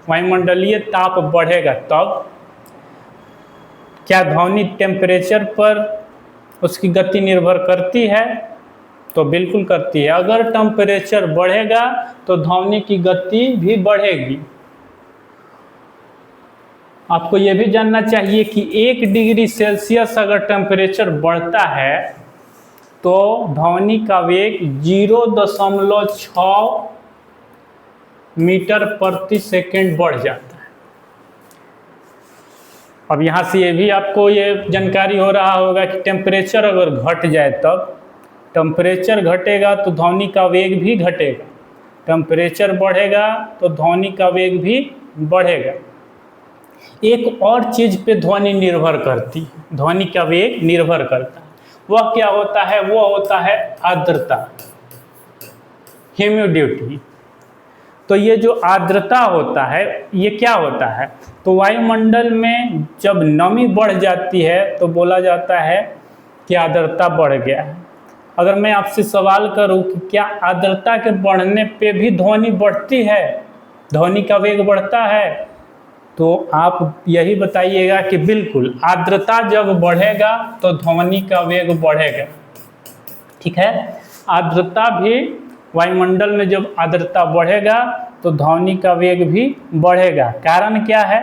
वायुमंडलीय ताप बढ़ेगा तब क्या ध्वनि टेम्परेचर पर उसकी गति निर्भर करती है? तो बिल्कुल करती है। अगर टेम्परेचर बढ़ेगा तो ध्वनि की गति भी बढ़ेगी। आपको यह भी जानना चाहिए कि 1 डिग्री सेल्सियस अगर टेम्परेचर बढ़ता है तो ध्वनि का वेग 0.6 मीटर प्रति सेकंड बढ़ जाता है। अब यहाँ से ये भी आपको ये जानकारी हो रहा होगा कि टेम्परेचर अगर घट जाए तब, टेम्परेचर घटेगा तो ध्वनि का वेग भी घटेगा, टेम्परेचर बढ़ेगा तो ध्वनि का वेग भी बढ़ेगा। एक और चीज़ पे ध्वनि निर्भर करती है, ध्वनि का वेग निर्भर करता है, वह क्या होता है? वह होता है आर्द्रता, ह्यूमिडिटी। तो ये जो आर्द्रता होता है ये क्या होता है? तो वायुमंडल में जब नमी बढ़ जाती है तो बोला जाता है कि आर्द्रता बढ़ गया है। अगर मैं आपसे सवाल करूं कि क्या आर्द्रता के बढ़ने पे भी ध्वनि बढ़ती है, ध्वनि का वेग बढ़ता है, तो आप यही बताइएगा कि बिल्कुल आर्द्रता जब बढ़ेगा तो ध्वनि का वेग बढ़ेगा। ठीक है, आर्द्रता भी, वायुमंडल में जब आर्द्रता बढ़ेगा तो ध्वनि का वेग भी बढ़ेगा। कारण क्या है?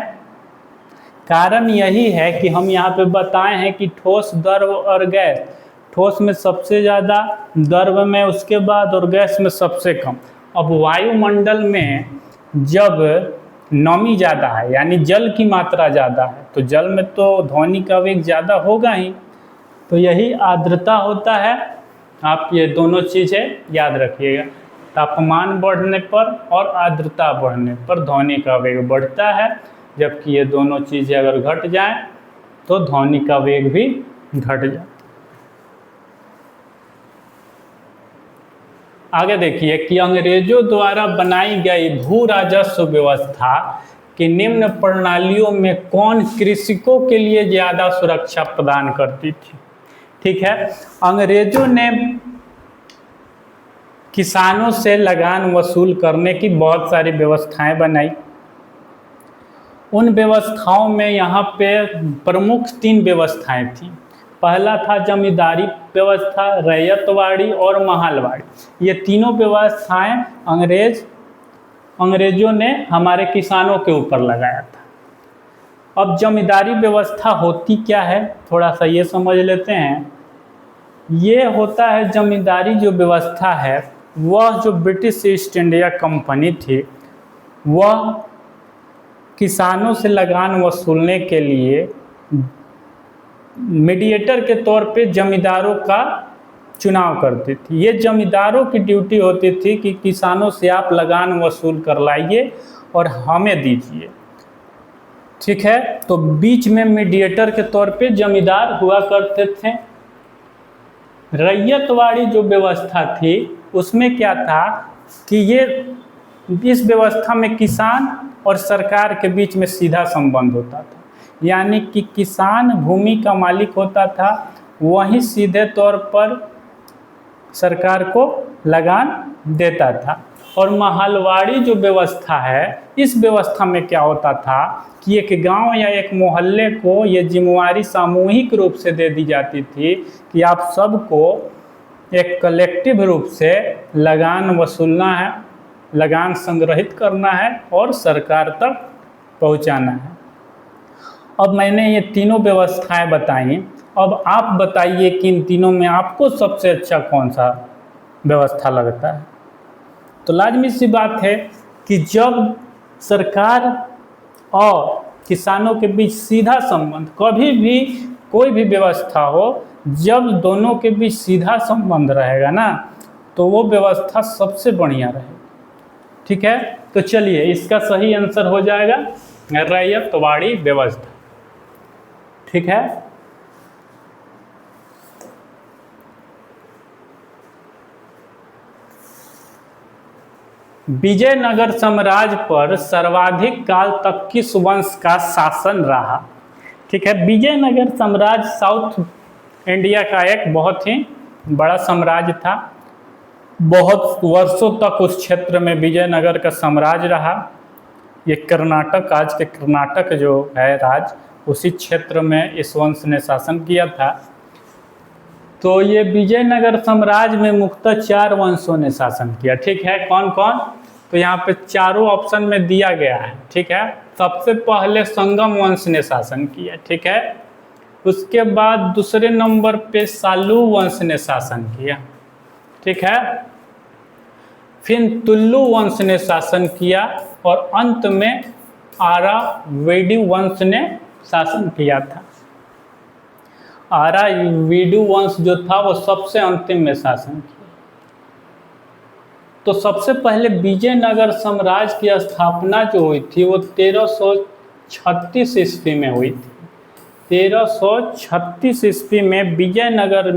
कारण यही है कि हम यहाँ पे बताए हैं कि ठोस, द्रव और गैस। ठोस में सबसे ज़्यादा, द्रव में उसके बाद और गैस में सबसे कम। अब वायुमंडल में जब नमी ज़्यादा है यानी जल की मात्रा ज़्यादा है तो जल में तो ध्वनि का वेग ज़्यादा होगा ही, तो यही आर्द्रता होता है। आप ये दोनों चीज़ें याद रखिएगा, तापमान बढ़ने पर और आर्द्रता बढ़ने पर ध्वनि का वेग बढ़ता है, जबकि ये दोनों चीज़ें अगर घट जाएं तो ध्वनि का वेग भी घट जाता है। आगे देखिए कि अंग्रेजों द्वारा बनाई गई भू राजस्व व्यवस्था कि निम्न प्रणालियों में कौन कृषकों के लिए ज़्यादा सुरक्षा प्रदान करती थी? ठीक है, अंग्रेजों ने किसानों से लगान वसूल करने की बहुत सारी व्यवस्थाएं बनाई। उन व्यवस्थाओं में यहाँ पे प्रमुख 3 व्यवस्थाएं थीं। पहला था जमींदारी व्यवस्था, रैयतवाड़ी और महालवाड़ी। ये तीनों व्यवस्थाएं अंग्रेजों ने हमारे किसानों के ऊपर लगाया था। अब जमींदारी व्यवस्था होती क्या है, थोड़ा सा ये समझ लेते हैं। ये होता है, जमींदारी जो व्यवस्था है वह जो ब्रिटिश ईस्ट इंडिया कंपनी थी वह किसानों से लगान वसूलने के लिए मीडिएटर के तौर पे जमींदारों का चुनाव करती थी। ये जमींदारों की ड्यूटी होती थी कि किसानों से आप लगान वसूल कर लाइए और हमें दीजिए। ठीक है, तो बीच में मीडिएटर के तौर पे जमींदार हुआ करते थे। रैयतवाड़ी जो व्यवस्था थी उसमें क्या था कि इस व्यवस्था में किसान और सरकार के बीच में सीधा संबंध होता था, यानी कि किसान भूमि का मालिक होता था, वही सीधे तौर पर सरकार को लगान देता था। और महलवाड़ी जो व्यवस्था है, इस व्यवस्था में क्या होता था कि एक गांव या एक मोहल्ले को ये जिम्मेवारी सामूहिक रूप से दे दी जाती थी कि आप सबको एक कलेक्टिव रूप से लगान वसूलना है, लगान संग्रहित करना है और सरकार तक पहुंचाना है। अब मैंने ये तीनों व्यवस्थाएं बताई, अब आप बताइए कि इन तीनों में आपको सबसे अच्छा कौन सा व्यवस्था लगता है? तो लाजमी सी बात है कि जब सरकार और किसानों के बीच सीधा संबंध, कभी भी कोई भी व्यवस्था हो, जब दोनों के बीच सीधा संबंध रहेगा ना तो वो व्यवस्था सबसे बढ़िया रहेगी। ठीक है, तो चलिए इसका सही आंसर हो जाएगा रैयतवाड़ी व्यवस्था। ठीक है, विजयनगर साम्राज्य पर सर्वाधिक काल तक किस वंश का शासन रहा? ठीक है, विजयनगर साम्राज्य साउथ इंडिया का एक बहुत ही बड़ा साम्राज्य था। बहुत वर्षों तक उस क्षेत्र में विजयनगर का साम्राज्य रहा। ये कर्नाटक, आज के कर्नाटक जो है राज्य, उसी क्षेत्र में इस वंश ने शासन किया था। तो ये विजयनगर साम्राज्य में मुख्यतः 4 वंशों ने शासन किया। ठीक है, कौन कौन? तो यहाँ पे चारों ऑप्शन में दिया गया है। ठीक है, सबसे पहले संगम वंश ने शासन किया। ठीक है, उसके बाद दूसरे नंबर पे सालू वंश ने शासन किया। ठीक है, फिर तुल्लु वंश ने शासन किया और अंत में आरावेडी वंश ने शासन किया था। आरावेडी वंश जो था वो सबसे अंतिम में शासन किया। तो सबसे पहले विजयनगर साम्राज्य की स्थापना जो हुई थी वो 1336 ईस्वी में हुई थी। 1336 ईस्वी में विजयनगर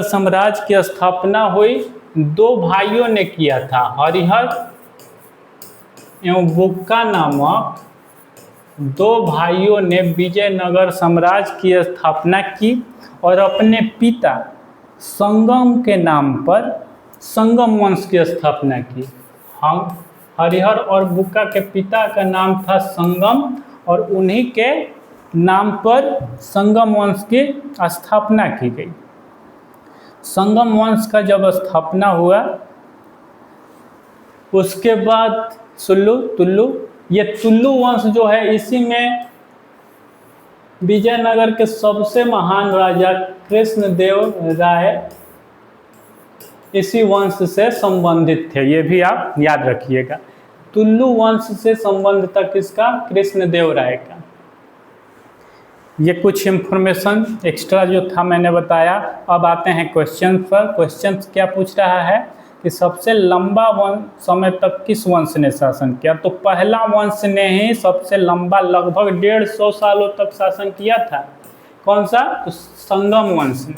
साम्राज्य की स्थापना हुई। 2 भाइयों ने किया था, हरिहर एवं बुक्का नामक 2 भाइयों ने विजयनगर साम्राज्य की स्थापना की और अपने पिता संगम के नाम पर संगम वंश की स्थापना की। हम हरिहर और बुक्का के पिता का नाम था संगम और उन्हीं के नाम पर संगम वंश की स्थापना की गई। संगम वंश का जब स्थापना हुआ उसके बाद तुल्लु, ये तुल्लु वंश जो है इसी में विजयनगर के सबसे महान राजा कृष्णदेव राय इसी वंश से संबंधित थे। ये भी आप याद रखिएगा, तुल्लु वंश से संबंध था किसका? कृष्णदेव राय का। ये कुछ इन्फॉर्मेशन एक्स्ट्रा जो था मैंने बताया। अब आते हैं क्वेश्चन पर। क्वेश्चन क्या पूछ रहा है कि सबसे लंबा समय तक किस वंश ने शासन किया? तो पहला वंश ने ही सबसे लंबा लगभग 150 सालों तक शासन किया था। कौन सा? तो संगम वंश ने।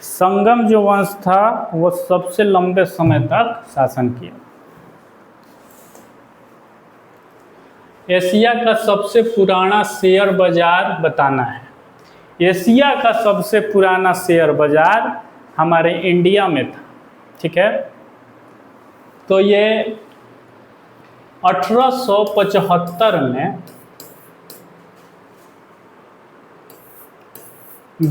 संगम जो वंश था वो सबसे लंबे समय तक शासन किया। एशिया का सबसे पुराना शेयर बाजार बताना है। एशिया का सबसे पुराना शेयर बाजार हमारे इंडिया में था। ठीक है, तो ये 1875 में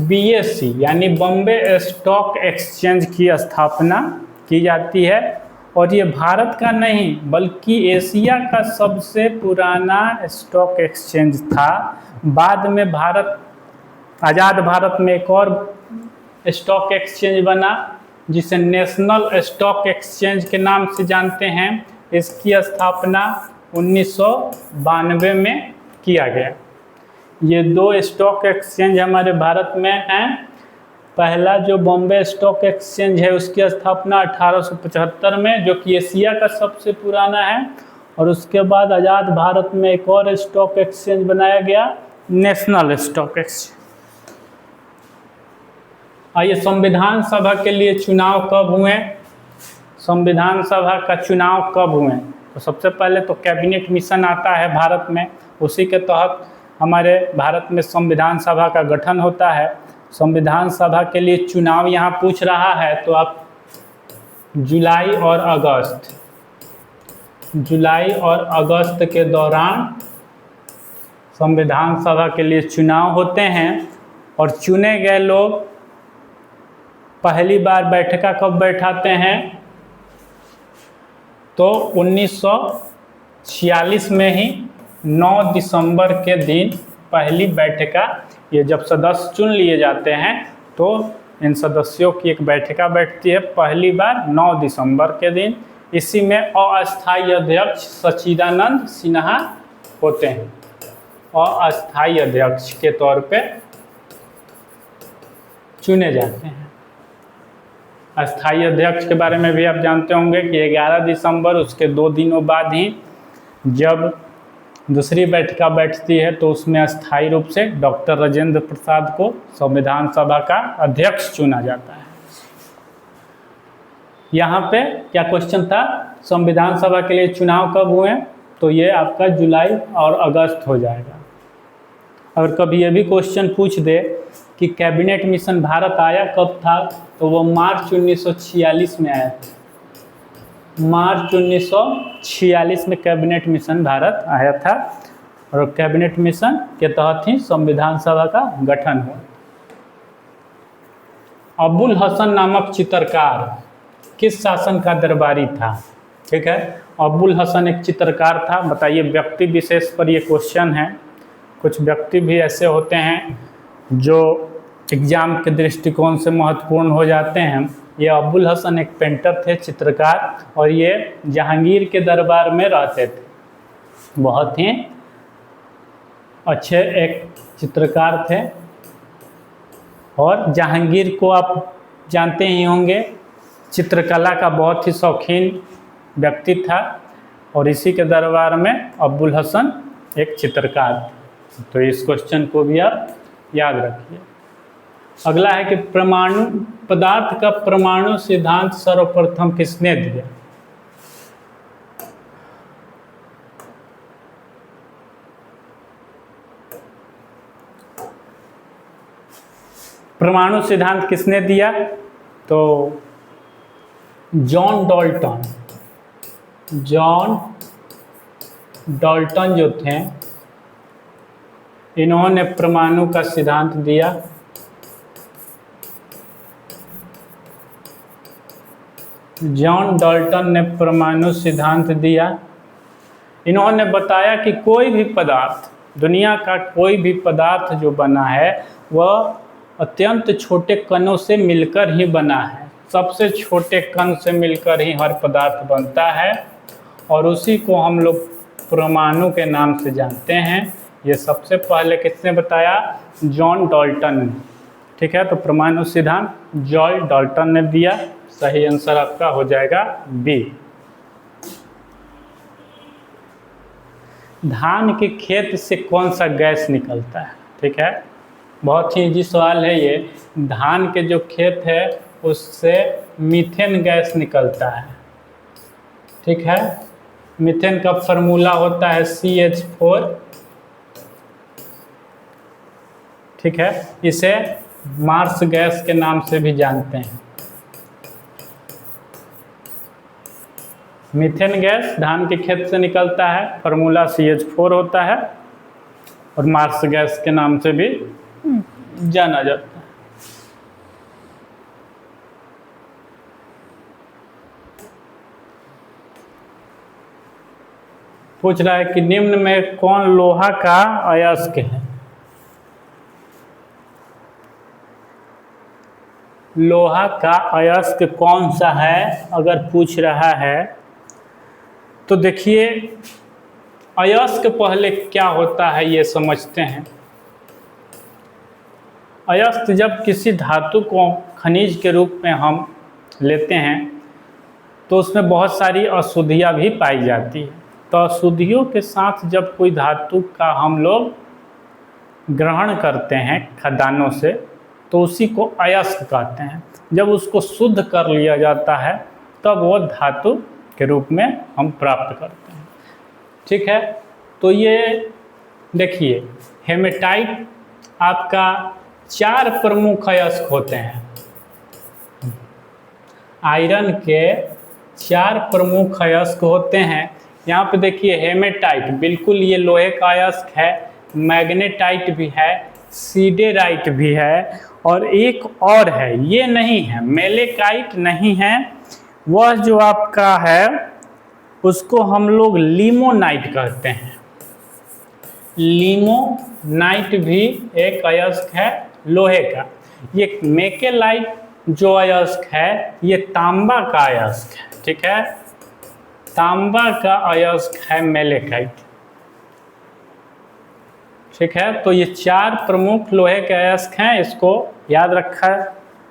BSE यानी बॉम्बे स्टॉक एक्सचेंज की स्थापना की जाती है और ये भारत का नहीं बल्कि एशिया का सबसे पुराना स्टॉक एक्सचेंज था। बाद में आज़ाद भारत में एक और स्टॉक एक्सचेंज बना जिसे नेशनल स्टॉक एक्सचेंज के नाम से जानते हैं। इसकी स्थापना 1992 में किया गया। ये 2 स्टॉक एक्सचेंज हमारे भारत में हैं। पहला जो बॉम्बे स्टॉक एक्सचेंज है उसकी स्थापना 1875 में, जो कि एशिया का सबसे पुराना है। और उसके बाद आज़ाद भारत में एक और स्टॉक एक्सचेंज बनाया गया, नेशनल स्टॉक एक्सचेंज। आइए, संविधान सभा के लिए चुनाव कब हुए? संविधान सभा का चुनाव कब हुए? तो सबसे पहले तो कैबिनेट मिशन आता है भारत में, उसी के तहत हमारे भारत में संविधान सभा का गठन होता है। संविधान सभा के लिए चुनाव यहाँ पूछ रहा है तो आप जुलाई और अगस्त के दौरान संविधान सभा के लिए चुनाव होते हैं। और चुने गए लोग पहली बार बैठका कब बैठाते हैं? तो 1946 में ही 9 दिसंबर के दिन पहली बैठका, ये जब सदस्य चुन लिए जाते हैं तो इन सदस्यों की एक बैठका बैठती है पहली बार 9 दिसंबर के दिन। इसी में अस्थायी अध्यक्ष सच्चिदानंद सिन्हा होते हैं। अस्थायी अध्यक्ष के तौर पे चुने जाते हैं। अस्थायी अध्यक्ष के बारे में भी आप जानते होंगे कि 11 दिसंबर उसके 2 दिनों बाद ही जब दूसरी बैठका बैठती है तो उसमें अस्थायी रूप से डॉक्टर राजेंद्र प्रसाद को संविधान सभा का अध्यक्ष चुना जाता है। यहाँ पे क्या क्वेश्चन था? संविधान सभा के लिए चुनाव कब हुए? तो ये आपका जुलाई और अगस्त हो जाएगा। और कभी ये भी क्वेश्चन पूछ दे कि कैबिनेट मिशन भारत आया कब था, तो वो मार्च 1946 में आया था। मार्च 1946 में कैबिनेट मिशन भारत आया था और कैबिनेट मिशन के तहत ही संविधान सभा का गठन हुआ। अबुल हसन नामक चित्रकार किस शासन का दरबारी था? ठीक है, अबुल हसन एक चित्रकार था। बताइए, व्यक्ति विशेष पर ये क्वेश्चन है। कुछ व्यक्ति भी ऐसे होते हैं जो एग्जाम के दृष्टिकोण से महत्वपूर्ण हो जाते हैं। ये अबुल हसन एक पेंटर थे, चित्रकार, और ये जहांगीर के दरबार में रहते थे। बहुत ही अच्छे एक चित्रकार थे और जहांगीर को आप जानते ही होंगे, चित्रकला का बहुत ही शौकीन व्यक्ति था और इसी के दरबार में अबुल हसन एक चित्रकार थे। तो इस क्वेश्चन को भी आप याद रखिए। अगला है कि परमाणु पदार्थ का परमाणु सिद्धांत सर्वप्रथम किसने दिया? परमाणु सिद्धांत किसने दिया? तो जॉन डाल्टन। जॉन डाल्टन जो थे, इन्होंने परमाणु का सिद्धांत दिया। जॉन डाल्टन ने परमाणु सिद्धांत दिया। इन्होंने बताया कि कोई भी पदार्थ, दुनिया का कोई भी पदार्थ जो बना है वह अत्यंत छोटे कणों से मिलकर ही बना है। सबसे छोटे कण से मिलकर ही हर पदार्थ बनता है और उसी को हम लोग परमाणु के नाम से जानते हैं। ये सबसे पहले किसने बताया? जॉन डाल्टन ने। ठीक है, तो परमाणु सिद्धांत जॉन डाल्टन ने दिया। सही आंसर आपका हो जाएगा बी। धान के खेत से कौन सा गैस निकलता है? ठीक है, बहुत ही इजी सवाल है ये। धान के जो खेत है उससे मीथेन गैस निकलता है। ठीक है, मीथेन का फॉर्मूला होता है CH4। ठीक है, इसे मार्स गैस के नाम से भी जानते हैं। मीथेन गैस धान के खेत से निकलता है, फॉर्मूला CH4 होता है और मार्स गैस के नाम से भी जाना जाता है। पूछ रहा है कि निम्न में कौन लोहा का अयस्क है? लोहा का अयस्क कौन सा है अगर पूछ रहा है तो देखिए, अयस्क पहले क्या होता है ये समझते हैं। अयस्क जब किसी धातु को खनिज के रूप में हम लेते हैं तो उसमें बहुत सारी अशुद्धियाँ भी पाई जाती है। तो अशुद्धियों के साथ जब कोई धातु का हम लोग ग्रहण करते हैं खदानों से तो उसी को अयस्क कहते हैं। जब उसको शुद्ध कर लिया जाता है तब वो धातु के रूप में हम प्राप्त करते हैं। ठीक है, तो ये देखिए, हेमेटाइट आपका 4 प्रमुख अयस्क होते हैं। आयरन के 4 प्रमुख अयस्क होते हैं। यहाँ पे देखिए, हेमेटाइट बिल्कुल ये लोहे का अयस्क है, मैग्नेटाइट भी है, सीडेराइट भी है और एक और है, ये नहीं है, मेलेकाइट नहीं है। वह जो आपका है उसको हम लोग लिमोनाइट कहते हैं। लिमोनाइट भी एक अयस्क है लोहे का। ये मेकेलाइट जो अयस्क है ये तांबा का अयस्क है। ठीक है, तांबा का अयस्क है मेलेकाइट। ठीक है, तो ये 4 प्रमुख लोहे के अयस्क हैं, इसको याद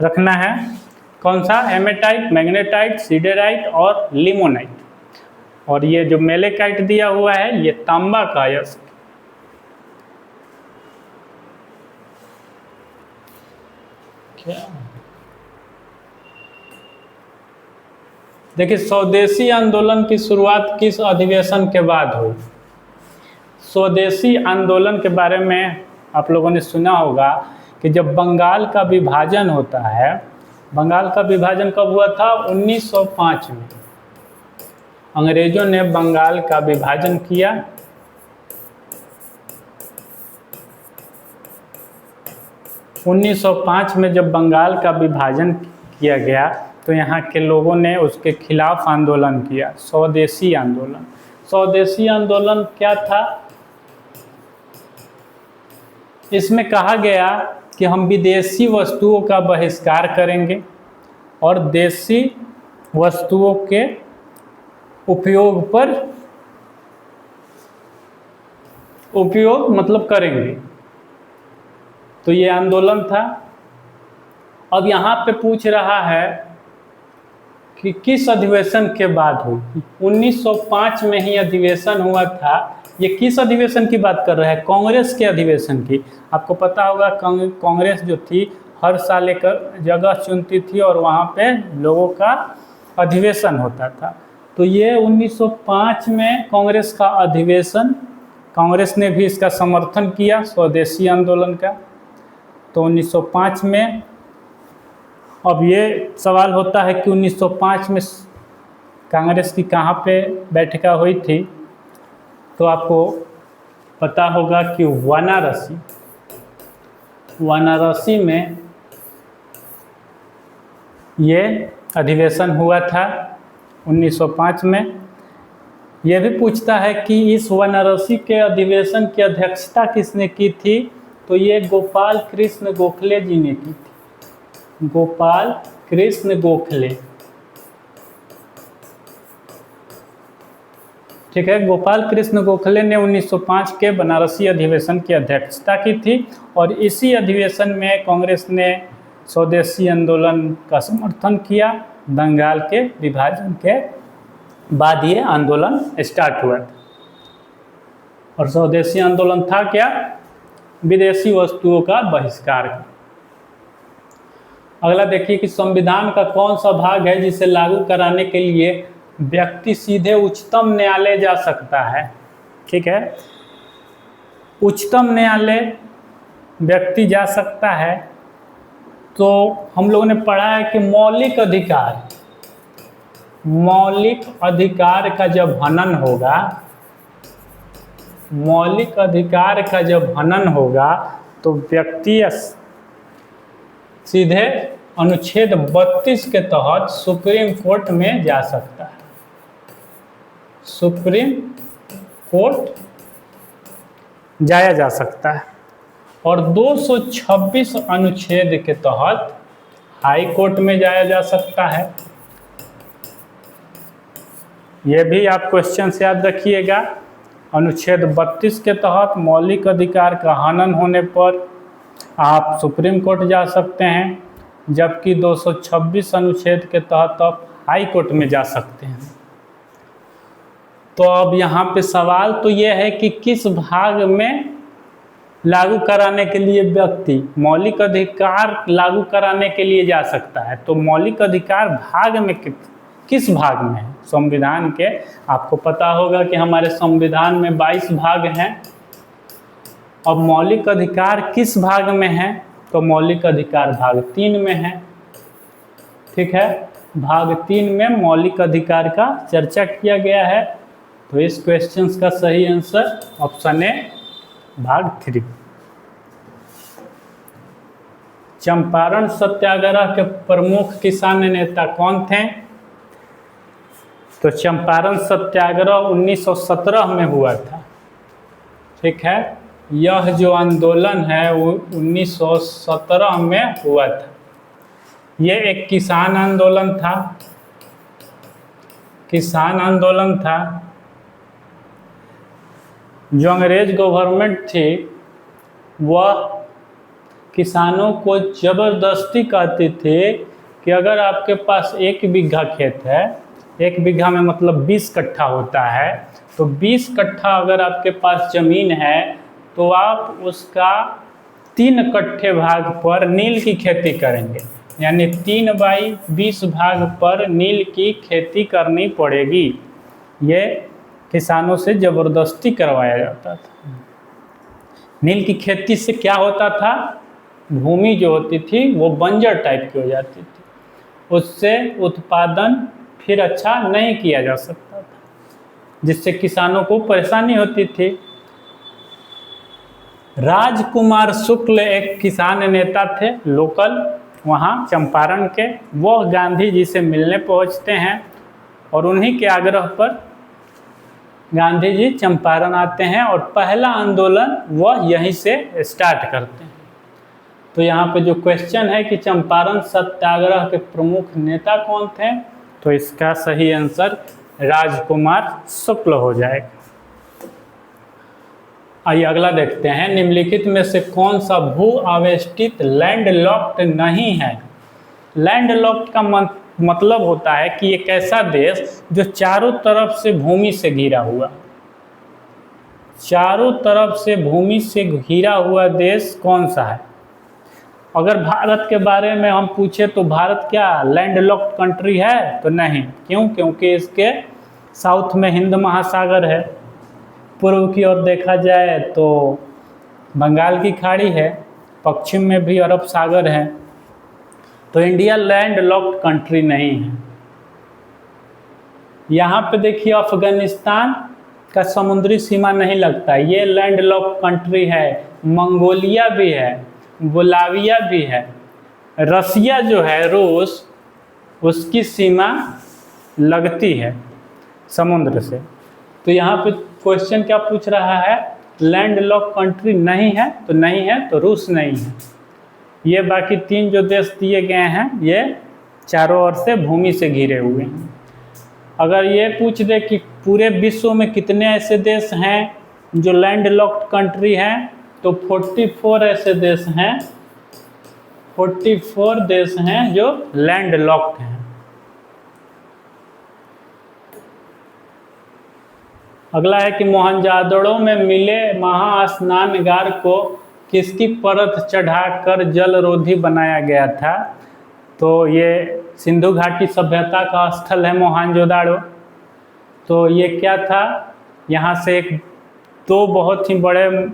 रखना है। कौन सा? हेमेटाइट, मैग्नेटाइट, सीडेराइट और लिमोनाइट। और ये जो मेलेकाइट दिया हुआ है ये तांबा का अयस्क। क्या देखिए, स्वदेशी आंदोलन की शुरुआत किस अधिवेशन के बाद हुई? स्वदेशी आंदोलन के बारे में आप लोगों ने सुना होगा कि जब बंगाल का विभाजन होता है, बंगाल का विभाजन कब हुआ था? 1905 में अंग्रेजों ने बंगाल का विभाजन किया। उन्नीस सौ पाँच में जब बंगाल का विभाजन किया गया तो यहाँ के लोगों ने उसके खिलाफ आंदोलन किया, स्वदेशी आंदोलन। स्वदेशी आंदोलन क्या था? इसमें कहा गया कि हम विदेशी वस्तुओं का बहिष्कार करेंगे और देसी वस्तुओं के उपयोग मतलब करेंगे। तो ये आंदोलन था। अब यहाँ पे पूछ रहा है कि किस अधिवेशन के बाद हुई? 1905 में ही अधिवेशन हुआ था। ये किस अधिवेशन की बात कर रहा है? कांग्रेस के अधिवेशन की। आपको पता होगा कांग्रेस जो थी हर साल एक जगह चुनती थी और वहाँ पे लोगों का अधिवेशन होता था। तो ये 1905 में कांग्रेस का अधिवेशन, कांग्रेस ने भी इसका समर्थन किया स्वदेशी आंदोलन का। तो 1905 में अब ये सवाल होता है कि 1905 में कांग्रेस की कहाँ पे बैठका हुई थी? तो आपको पता होगा कि वाराणसी में ये अधिवेशन हुआ था 1905 में। यह भी पूछता है कि इस वाराणसी के अधिवेशन की अध्यक्षता किसने की थी? तो ये गोपाल कृष्ण गोखले जी ने की थी। गोपाल कृष्ण गोखले, ठीक है। गोपाल कृष्ण गोखले ने 1905 के बनारसी अधिवेशन की अध्यक्षता की थी और इसी अधिवेशन में कांग्रेस ने स्वदेशी आंदोलन का समर्थन किया। बंगाल के विभाजन के बाद ये आंदोलन स्टार्ट हुआ और स्वदेशी आंदोलन था क्या? विदेशी वस्तुओं का बहिष्कार। अगला देखिए कि संविधान का कौन सा भाग है जिसे लागू कराने के लिए व्यक्ति सीधे उच्चतम न्यायालय जा सकता है? ठीक है, उच्चतम न्यायालय व्यक्ति जा सकता है। तो हम लोगों ने पढ़ा है कि मौलिक अधिकार का जब हनन होगा, मौलिक अधिकार का जब हनन होगा तो व्यक्ति सीधे अनुच्छेद 32 के तहत सुप्रीम कोर्ट में जा सकता है। सुप्रीम कोर्ट जाया जा सकता है और 226 अनुच्छेद के तहत हाई कोर्ट में जाया जा सकता है। यह भी आप क्वेश्चन से याद रखिएगा। अनुच्छेद 32 के तहत मौलिक अधिकार का हनन होने पर आप सुप्रीम कोर्ट जा सकते हैं, जबकि 226 अनुच्छेद के तहत आप हाई कोर्ट में जा सकते हैं। तो अब यहाँ पे सवाल तो ये है कि किस भाग में लागू कराने के लिए व्यक्ति मौलिक अधिकार लागू कराने के लिए जा सकता है? तो मौलिक अधिकार भाग में किस भाग में है संविधान के? आपको पता होगा कि हमारे संविधान में 22 भाग हैं। अब मौलिक अधिकार किस भाग में है? तो मौलिक अधिकार भाग 3 में है। ठीक है, भाग 3 में मौलिक अधिकार का चर्चा किया गया है। तो इस क्वेश्चन का सही आंसर ऑप्शन ए भाग 3। चंपारण सत्याग्रह के प्रमुख किसान नेता कौन थे? तो चंपारण सत्याग्रह 1917 में हुआ था। ठीक है, यह जो आंदोलन है वो 1917 में हुआ था। यह एक किसान आंदोलन था। किसान आंदोलन था। जो अंग्रेज गवर्नमेंट थी वह किसानों को ज़बरदस्ती कहती थी कि अगर आपके पास 1 बीघा खेत है, 1 बीघा में मतलब 20 कट्ठा होता है, तो 20 कट्ठा अगर आपके पास ज़मीन है तो आप उसका 3 कट्ठे भाग पर नील की खेती करेंगे, यानी 3/20 भाग पर नील की खेती करनी पड़ेगी। ये किसानों से ज़बरदस्ती करवाया जाता था। नील की खेती से क्या होता था? भूमि जो होती थी वो बंजर टाइप की हो जाती थी, उससे उत्पादन फिर अच्छा नहीं किया जा सकता था, जिससे किसानों को परेशानी होती थी। राजकुमार शुक्ल एक किसान नेता थे लोकल वहाँ चंपारण के। वह गांधी जी से मिलने पहुँचते हैं और उन्हीं के आग्रह पर गांधी जी चंपारण आते हैं और पहला आंदोलन वह यहीं से स्टार्ट करते हैं। तो यहाँ पे जो क्वेश्चन है कि चंपारण सत्याग्रह के प्रमुख नेता कौन थे, तो इसका सही आंसर राजकुमार शुक्ल हो जाएगा। आइए अगला देखते हैं, निम्नलिखित में से कौन सा भू आवेष्टित लैंडलॉक्ड नहीं है। लैंडलॉक्ड का मतलब होता है कि एक ऐसा देश जो चारों तरफ से भूमि से घिरा हुआ, चारों तरफ से भूमि से घिरा हुआ देश कौन सा है। अगर भारत के बारे में हम पूछे तो भारत क्या लैंडलॉक्ड कंट्री है, तो नहीं। क्यों? क्योंकि इसके साउथ में हिंद महासागर है, पूर्व की ओर देखा जाए तो बंगाल की खाड़ी है, पश्चिम में भी अरब सागर है, तो इंडिया लैंडलॉक्ड कंट्री नहीं है। यहाँ पे देखिए अफगानिस्तान का समुद्री सीमा नहीं लगता, ये लैंडलॉक्ड कंट्री है। मंगोलिया भी है, बोलाविया भी है, रसिया जो है रूस, उसकी सीमा लगती है समुद्र से। तो यहाँ पे क्वेश्चन क्या पूछ रहा है, लैंडलॉक्ड कंट्री नहीं है, तो नहीं है तो रूस नहीं है। ये बाकी तीन जो देश दिए गए हैं ये चारों ओर से भूमि से घिरे हुए हैं। अगर ये पूछ दे कि पूरे विश्व में कितने ऐसे देश हैं जो लैंडलॉक्ड कंट्री हैं, तो 44 ऐसे देश हैं, 44 देश हैं जो लैंडलॉक्ड हैं। अगला है कि मोहनजादड़ो में मिले महास्नानगार को किसकी परत चढ़ाकर जलरोधी बनाया गया था, तो ये सिंधु घाटी सभ्यता का स्थल है मोहनजोदाड़ो। तो ये क्या था, यहाँ से दो बहुत ही बड़े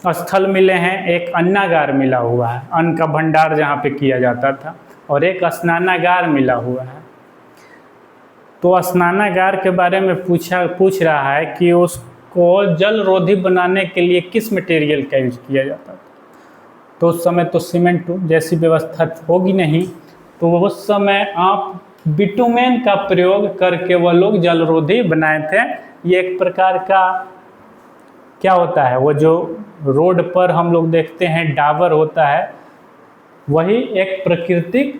स्थल मिले हैं, एक अन्नागार मिला हुआ है, अन्न का भंडार जहाँ पे किया जाता था, और एक स्नानागार मिला हुआ है। तो स्नानागार के बारे में पूछ रहा है कि उसको जलरोधी बनाने के लिए किस मटेरियल का यूज किया जाता था। तो उस समय तो सीमेंट जैसी व्यवस्था होगी नहीं, तो उस समय आप बिटुमेन का प्रयोग करके वह लोग जलरोधी बनाए थे। ये एक प्रकार का क्या होता है, वो जो रोड पर हम लोग देखते हैं डाबर होता है, वही एक प्राकृतिक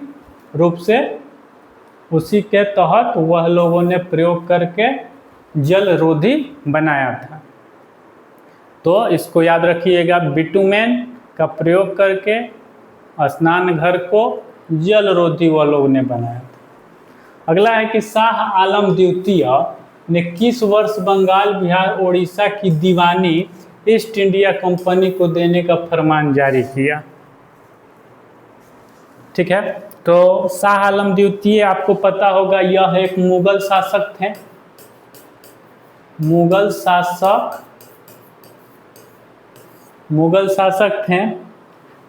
रूप से उसी के तहत वह लोगों ने प्रयोग करके जलरोधी बनाया था। तो इसको याद रखिएगा, बिटुमेन का प्रयोग करके स्नान घर को जलरोधी वह लोग ने बनाया था। अगला है कि शाह आलम द्वितीय ने किस वर्ष बंगाल, बिहार, उड़ीसा की दीवानी ईस्ट इंडिया कंपनी को देने का फरमान जारी किया। ठीक है, तो शाह आलम द्वितीय आपको पता होगा, यह एक मुगल शासक थे। मुगल शासक थे।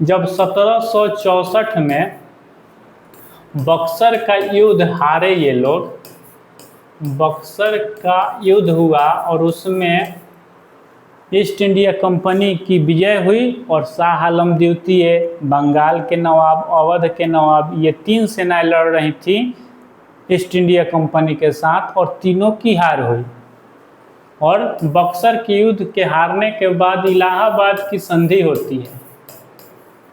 जब 1764 में बक्सर का युद्ध हारे ये लोग, बक्सर का युद्ध हुआ और उसमें ईस्ट इंडिया कंपनी की विजय हुई और शाह आलम द्वितीय, बंगाल के नवाब, अवध के नवाब, ये तीन सेनाएं लड़ रही थी ईस्ट इंडिया कंपनी के साथ और तीनों की हार हुई। और बक्सर के युद्ध के हारने के बाद इलाहाबाद की संधि होती है।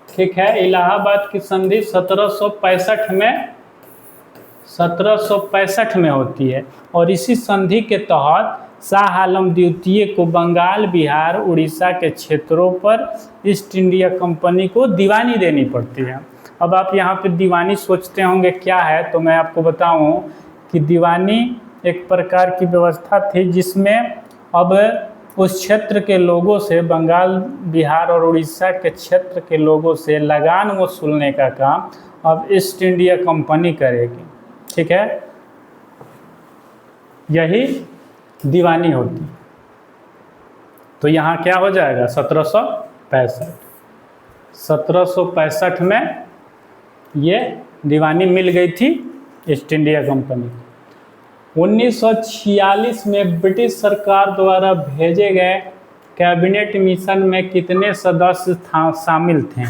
ठीक है, इलाहाबाद की संधि 1765 में होती है और इसी संधि के तहत शाह आलम द्वितीय को बंगाल, बिहार, उड़ीसा के क्षेत्रों पर ईस्ट इंडिया कंपनी को दीवानी देनी पड़ती है। अब आप यहाँ पे दीवानी सोचते होंगे क्या है, तो मैं आपको बताऊं कि दीवानी एक प्रकार की व्यवस्था थी जिसमें अब उस क्षेत्र के लोगों से, बंगाल, बिहार और उड़ीसा के क्षेत्र के लोगों से लगान वसूलने का काम अब ईस्ट इंडिया कंपनी करेगी। ठीक है, यही दीवानी होती है। तो यहाँ क्या हो जाएगा 1765। 1765 में ये दीवानी मिल गई थी ईस्ट इंडिया कंपनी को। 1946 में ब्रिटिश सरकार द्वारा भेजे गए कैबिनेट मिशन में कितने सदस्य शामिल थे?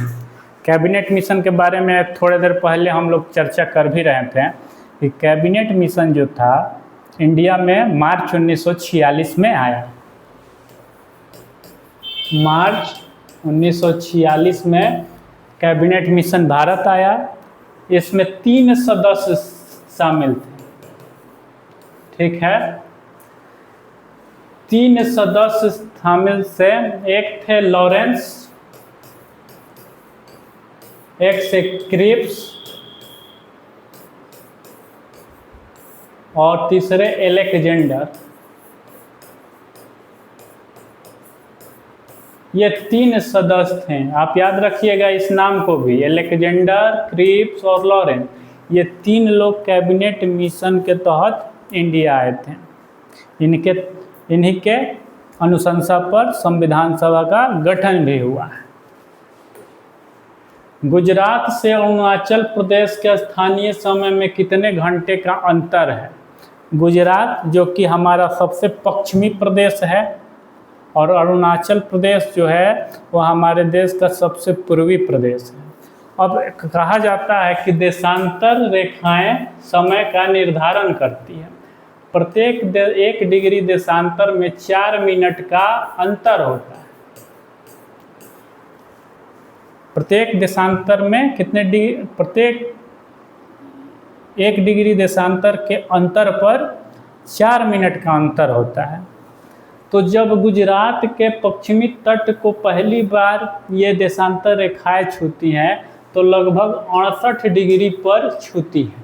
कैबिनेट मिशन के बारे में थोड़ी देर पहले हम लोग चर्चा कर भी रहे थे कि कैबिनेट मिशन जो था इंडिया में मार्च 1946 में आया। मार्च 1946 में कैबिनेट मिशन भारत आया। इसमें 3 सदस्य शामिल थे, ठीक है। 3 सदस्य शामिल से एक थे लॉरेंस, एक से क्रिप्स और तीसरे एलेक्जेंडर। ये 3 सदस्य थे, आप याद रखिएगा इस नाम को भी, एलेक्जेंडर, क्रिप्स और लॉरेंस। ये 3 लोग कैबिनेट मिशन के तहत इंडिया आए थे। इन्हीं के अनुशंसा पर संविधान सभा का गठन भी हुआ है। गुजरात से अरुणाचल प्रदेश के स्थानीय समय में कितने घंटे का अंतर है? गुजरात जो कि हमारा सबसे पश्चिमी प्रदेश है और अरुणाचल प्रदेश जो है वो हमारे देश का सबसे पूर्वी प्रदेश है। अब कहा जाता है कि देशांतर रेखाएं समय का निर्धारण करती है। प्रत्येक 1 डिग्री देशांतर में 4 मिनट का अंतर होता है। प्रत्येक देशांतर में प्रत्येक 1 डिग्री देशांतर के अंतर पर 4 मिनट का अंतर होता है। तो जब गुजरात के पश्चिमी तट को पहली बार ये देशांतर रेखाएं छूती हैं तो लगभग 68 डिग्री पर छूती है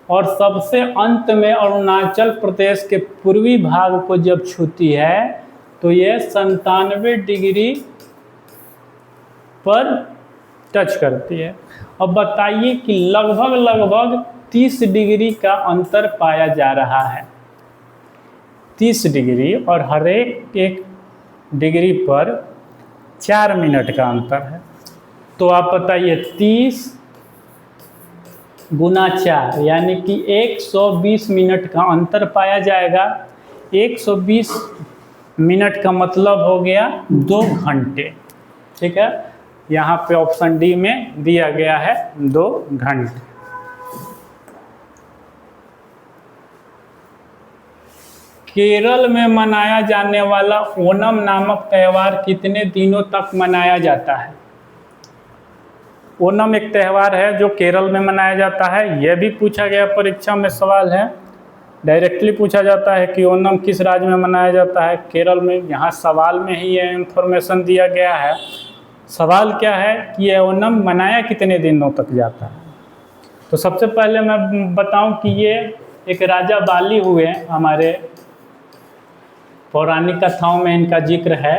और सबसे अंत में अरुणाचल प्रदेश के पूर्वी भाग को जब छूती है तो ये 97 डिग्री पर टच करती है। अब बताइए कि लगभग 30 डिग्री का अंतर पाया जा रहा है। 30 डिग्री और हर एक डिग्री पर 4 मिनट का अंतर है। तो आप बताइए 30 गुना 4 यानी कि 120 मिनट का अंतर पाया जाएगा। 120 मिनट का मतलब हो गया 2 घंटे, ठीक है। यहाँ पे ऑप्शन डी में दिया गया है 2 घंटे। केरल में मनाया जाने वाला ओणम नामक त्यौहार कितने दिनों तक मनाया जाता है? ओणम एक त्यौहार है जो केरल में मनाया जाता है। यह भी पूछा गया परीक्षा में सवाल है, डायरेक्टली पूछा जाता है कि ओणम किस राज्य में मनाया जाता है? केरल में। यहाँ सवाल में ही यह इंफॉर्मेशन दिया गया है। सवाल क्या है कि यह ओणम मनाया कितने दिनों तक जाता है? तो सबसे पहले मैं बताऊं कि ये एक राजा बाली हुए, हमारे पौराणिक कथाओं में इनका जिक्र है।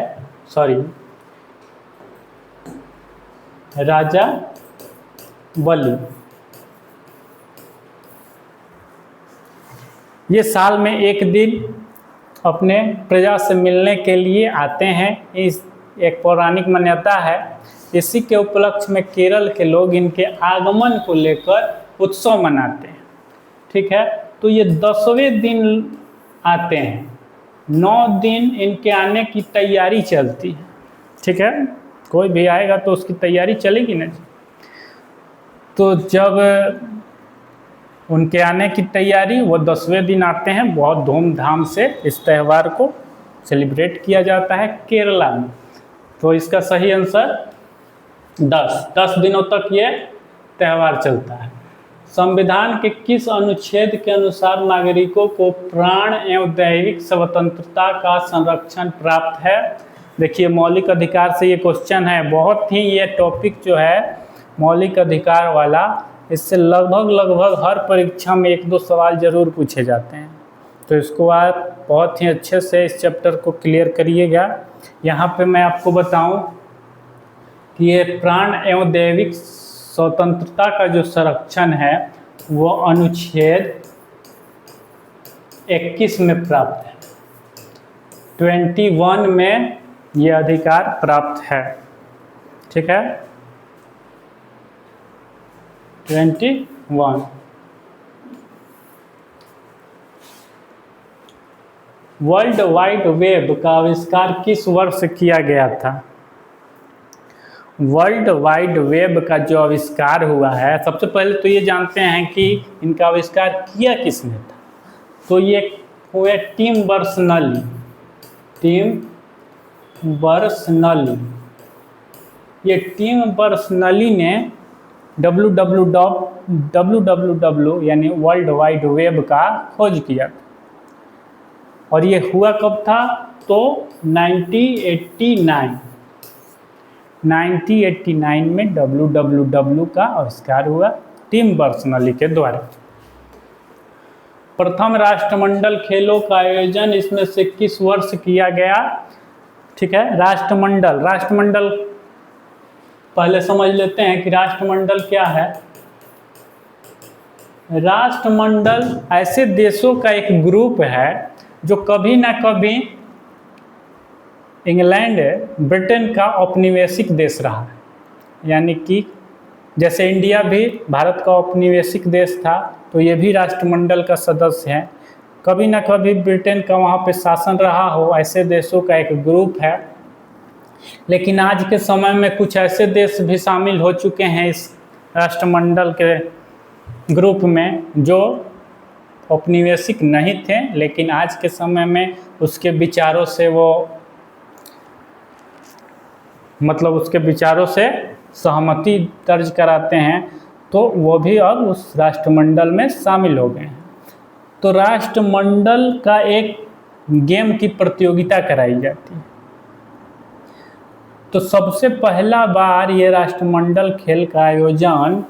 राजा बलि। ये साल में एक दिन अपने प्रजा से मिलने के लिए आते हैं। इस एक पौराणिक मान्यता है। इसी के उपलक्ष्य में केरल के लोग इनके आगमन को लेकर उत्सव मनाते हैं, ठीक है। तो ये 10वें दिन आते हैं। 9 दिन इनके आने की तैयारी चलती है, ठीक है। कोई भी आएगा तो उसकी तैयारी चलेगी ना। तो जब उनके आने की तैयारी, वो 10वें दिन आते हैं। बहुत धूमधाम से इस त्यौहार को सेलिब्रेट किया जाता है केरला में। तो इसका सही आंसर 10 दिनों तक ये त्यौहार चलता है। संविधान के किस अनुच्छेद के अनुसार नागरिकों को प्राण एवं दैहिक स्वतंत्रता का संरक्षण प्राप्त है? देखिए, मौलिक अधिकार से ये क्वेश्चन है। बहुत ही ये टॉपिक जो है मौलिक अधिकार वाला, इससे लगभग हर परीक्षा में 1-2 सवाल जरूर पूछे जाते हैं। तो इसको आप बहुत ही अच्छे से इस चैप्टर को क्लियर करिएगा। यहाँ पे मैं आपको बताऊं कि ये प्राण एवं दैहिक स्वतंत्रता का जो संरक्षण है वो अनुच्छेद 21 में प्राप्त है। 21 में ये अधिकार प्राप्त है। ठीक है, 21। वर्ल्ड वाइड वेब का आविष्कार किस वर्ष किया गया था? वर्ल्ड वाइड वेब का जो आविष्कार हुआ है, सबसे पहले तो ये जानते हैं कि इनका आविष्कार किया किसने था। तो ये हुए टिम बर्नर्स-ली। टिम बर्नर्स-ली, ये टिम बर्नर्स-ली ने www यानी वर्ल्ड वाइड वेब का खोज किया था। और ये हुआ कब था? तो 1989 में www का आविष्कार हुआ टिम बर्नर्स-ली के द्वारा। प्रथम राष्ट्रमंडल खेलों का आयोजन इसमें से किस वर्ष किया गया? ठीक है, राष्ट्रमंडल पहले समझ लेते हैं कि राष्ट्रमंडल क्या है। राष्ट्रमंडल ऐसे देशों का एक ग्रुप है जो कभी ना कभी इंग्लैंड, ब्रिटेन का औपनिवेशिक देश रहा है। यानी कि जैसे इंडिया भी भारत का औपनिवेशिक देश था, तो ये भी राष्ट्रमंडल का सदस्य है। कभी ना कभी ब्रिटेन का वहाँ पे शासन रहा हो, ऐसे देशों का एक ग्रुप है। लेकिन आज के समय में कुछ ऐसे देश भी शामिल हो चुके हैं इस राष्ट्रमंडल के ग्रुप में जो औपनिवेशिक नहीं थे, लेकिन आज के समय में उसके विचारों से उसके विचारों से सहमति दर्ज कराते हैं, तो वो भी अब उस राष्ट्रमंडल में शामिल हो गए हैं। तो राष्ट्रमंडल का एक गेम की प्रतियोगिता कराई जाती है। तो सबसे पहला बार ये राष्ट्रमंडल खेल का आयोजन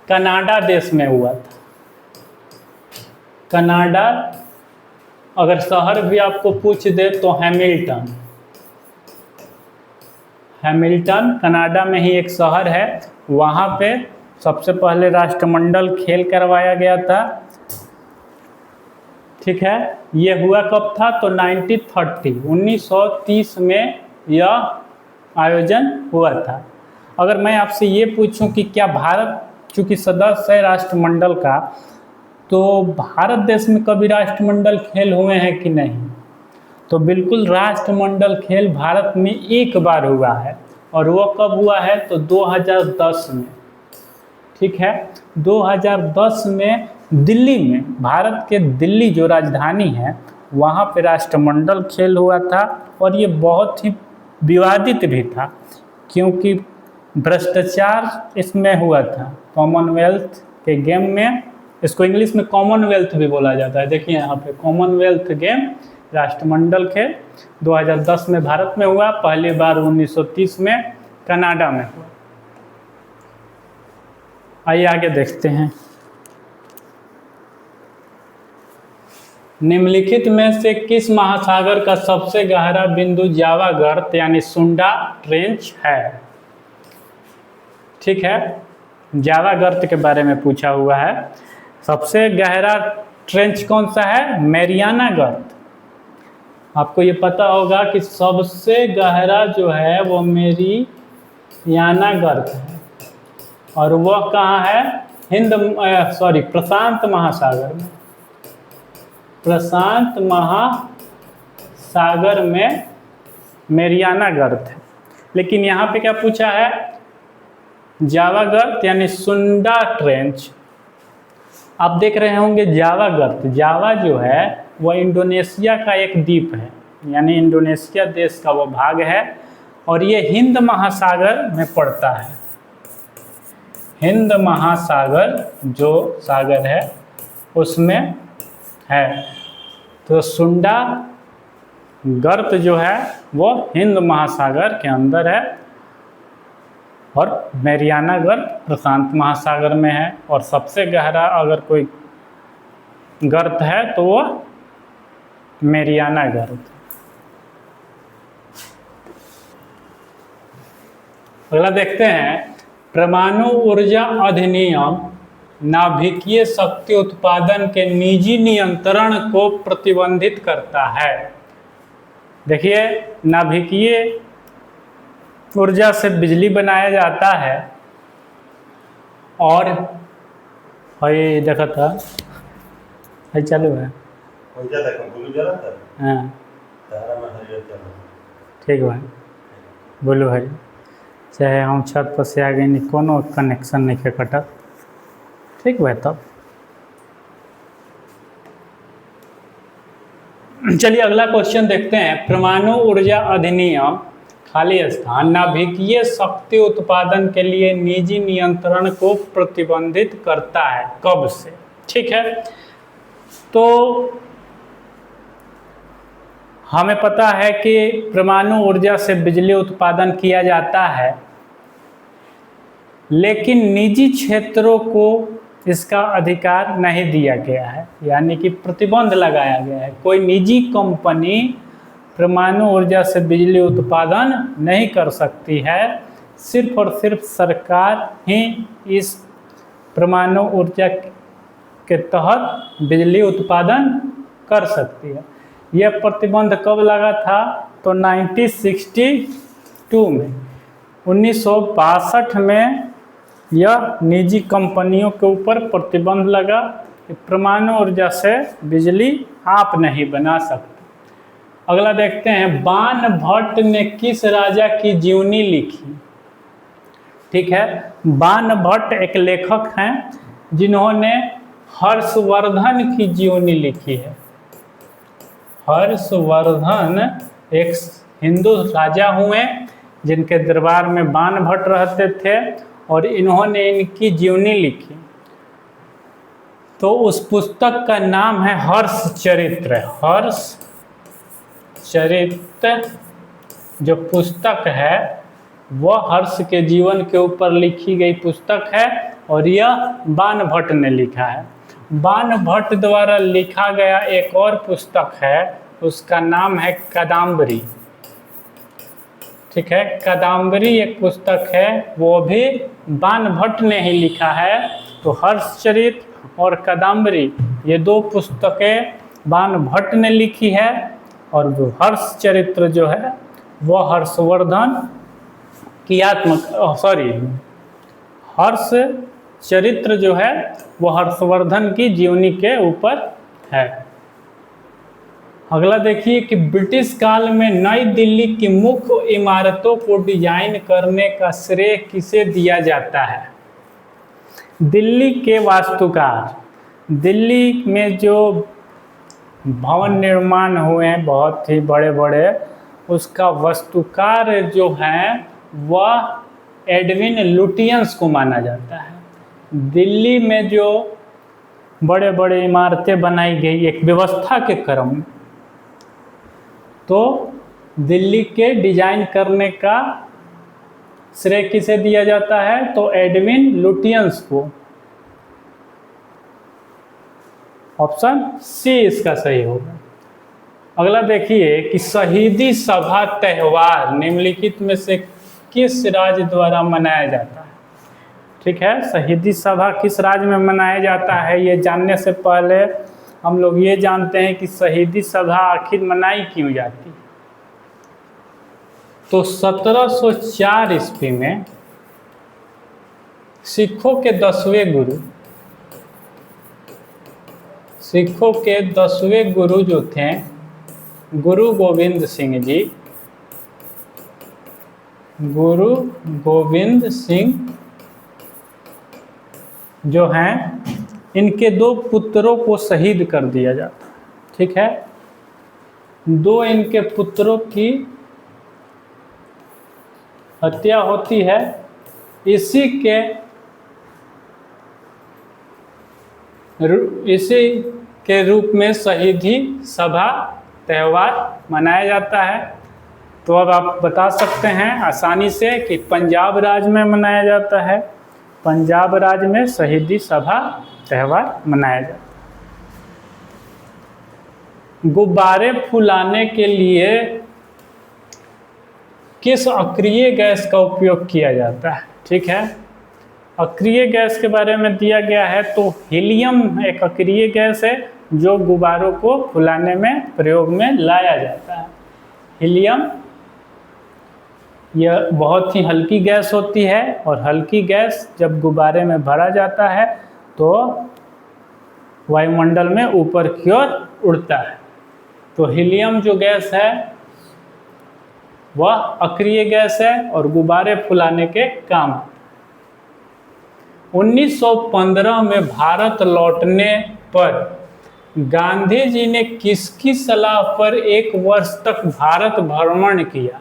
कनाडा देश में हुआ था। कनाडा, अगर शहर भी आपको पूछ दे तो हैमिल्टन कनाडा में ही एक शहर है। वहाँ पे सबसे पहले राष्ट्रमंडल खेल करवाया गया था। ठीक है, ये हुआ कब था? तो 1930 में यह आयोजन हुआ था। अगर मैं आपसे ये पूछूं कि क्या भारत चूँकि सदस्य है राष्ट्रमंडल का, तो भारत देश में कभी राष्ट्रमंडल खेल हुए हैं कि नहीं? तो बिल्कुल, राष्ट्रमंडल खेल भारत में एक बार हुआ है। और वो कब हुआ है? तो 2010 में। ठीक है, 2010 में दिल्ली में, भारत के दिल्ली जो राजधानी है, वहाँ पे राष्ट्रमंडल खेल हुआ था। और ये बहुत ही विवादित भी था, क्योंकि भ्रष्टाचार इसमें हुआ था। कॉमनवेल्थ के गेम में, इसको इंग्लिश में कॉमनवेल्थ भी बोला जाता है। देखिए यहाँ पे कॉमनवेल्थ गेम, राष्ट्रमंडल खेल 2010 में भारत में हुआ, पहली बार 1930 में कनाडा में हुआ। आइए आगे देखते हैं। निम्नलिखित में से किस महासागर का सबसे गहरा बिंदु जावा गर्त यानी सुंडा ट्रेंच है? ठीक है, जावा गर्त के बारे में पूछा हुआ है। सबसे गहरा ट्रेंच कौन सा है? मैरियाना गर्त। आपको ये पता होगा कि सबसे गहरा जो है वो मैरियाना गर्त है। और वह कहाँ है? प्रशांत महासागर में। प्रशांत महासागर में मैरियाना गर्त है। लेकिन यहाँ पे क्या पूछा है? जावा गर्त यानी सुंडा ट्रेंच। आप देख रहे होंगे जावा गर्त। जावा जो है वह इंडोनेशिया का एक द्वीप है, यानी इंडोनेशिया देश का वो भाग है। और ये हिंद महासागर में पड़ता है। हिंद महासागर जो सागर है उसमें है। तो सुंडा गर्त जो है वो हिंद महासागर के अंदर है। और मैरियाना गर्त प्रशांत महासागर में है। और सबसे गहरा अगर कोई गर्त है तो वो मैरियाना गर्त। अगला देखते हैं, परमाणु ऊर्जा अधिनियम नाभिकीय शक्ति उत्पादन के निजी नियंत्रण को प्रतिबंधित करता है। देखिए, नाभिकीय ऊर्जा से बिजली बनाया जाता है और ये देखा था है चालू है हाँ ठीक है बोलो है चाहे हम छत पर से आ गए नहीं कोनो कनेक्शन नहीं के कटत ठीक है तब चलिए अगला क्वेश्चन देखते हैं। परमाणु ऊर्जा अधिनियम खाली स्थान नाभिकीय शक्ति उत्पादन के लिए निजी नियंत्रण को प्रतिबंधित करता है कब से? ठीक है तो हमें पता है कि परमाणु ऊर्जा से बिजली उत्पादन किया जाता है, लेकिन निजी क्षेत्रों को इसका अधिकार नहीं दिया गया है, यानी कि प्रतिबंध लगाया गया है। कोई निजी कंपनी परमाणु ऊर्जा से बिजली उत्पादन नहीं कर सकती है, सिर्फ और सिर्फ सरकार ही इस परमाणु ऊर्जा के तहत बिजली उत्पादन कर सकती है। यह प्रतिबंध कब लगा था? तो 1962 में 1962 में यह निजी कंपनियों के ऊपर प्रतिबंध लगा कि परमाणु ऊर्जा से बिजली आप नहीं बना सकते। अगला देखते हैं, बाणभट्ट ने किस राजा की जीवनी लिखी? ठीक है, बाणभट्ट एक लेखक हैं जिन्होंने हर्षवर्धन की जीवनी लिखी है। हर्षवर्धन एक हिंदू राजा हुए जिनके दरबार में बाणभट्ट रहते थे और इन्होंने इनकी जीवनी लिखी। तो उस पुस्तक का नाम है हर्षचरित्र। हर्षचरित्र जो पुस्तक है वह हर्ष के जीवन के ऊपर लिखी गई पुस्तक है और यह बाणभट्ट ने लिखा है। बाणभट्ट द्वारा लिखा गया एक और पुस्तक है, उसका नाम है कादम्बरी। ठीक है, कादम्बरी एक पुस्तक है, वो भी बाणभट्ट ने ही लिखा है। तो हर्षचरित्र और कादम्बरी ये दो पुस्तकें बाणभट्ट ने लिखी है और जो हर्षचरित्र जो है वह हर्षवर्धन की हर्षचरित्र जो है वो हर्षवर्धन की जीवनी के ऊपर है। अगला देखिए कि ब्रिटिश काल में नई दिल्ली की मुख्य इमारतों को डिजाइन करने का श्रेय किसे दिया जाता है? दिल्ली के वास्तुकार, दिल्ली में जो भवन निर्माण हुए हैं बहुत ही बड़े बड़े, उसका वास्तुकार जो है वह एडविन लुटियंस को माना जाता है। दिल्ली में जो बड़े बड़े इमारतें बनाई गई एक व्यवस्था के क्रम में, तो दिल्ली के डिजाइन करने का श्रेय किसे दिया जाता है? तो एडविन लुटियंस को। ऑप्शन सी इसका सही होगा। अगला देखिए कि शहीदी सभा त्योहार निम्नलिखित में से किस राज्य द्वारा मनाया जाता है? ठीक है, शहीदी सभा किस राज्य में मनाया जाता है ये जानने से पहले हम लोग ये जानते हैं कि शहीदी सभा आखिर मनाई क्यों जाती है। तो 1704 ईस्वी में सिखों के 10वें गुरु जो थे गुरु गोविंद सिंह जी, गुरु गोविंद सिंह जो हैं, इनके 2 पुत्रों को शहीद कर दिया जाता है। ठीक है, 2 इनके पुत्रों की हत्या होती है। इसी के रूप में शहीदी सभा त्यौहार मनाया जाता है। तो अब आप बता सकते हैं आसानी से कि पंजाब राज्य में मनाया जाता है। पंजाब राज्य में शहीदी सभा त्यौहार मनाया जाता है। गुब्बारे फुलाने के लिए किस अक्रिय गैस का उपयोग किया जाता है? ठीक है, अक्रिय गैस के बारे में दिया गया है। तो हीलियम एक अक्रिय गैस है जो गुब्बारों को फुलाने में प्रयोग में लाया जाता है। हीलियम यह बहुत ही हल्की गैस होती है और हल्की गैस जब गुब्बारे में भरा जाता है तो वायुमंडल में ऊपर की ओर उड़ता है। तो हीलियम जो गैस है वह अक्रिय गैस है और गुब्बारे फुलाने के काम। 1915 में भारत लौटने पर गांधी जी ने किसकी सलाह पर 1 वर्ष तक भारत भ्रमण किया?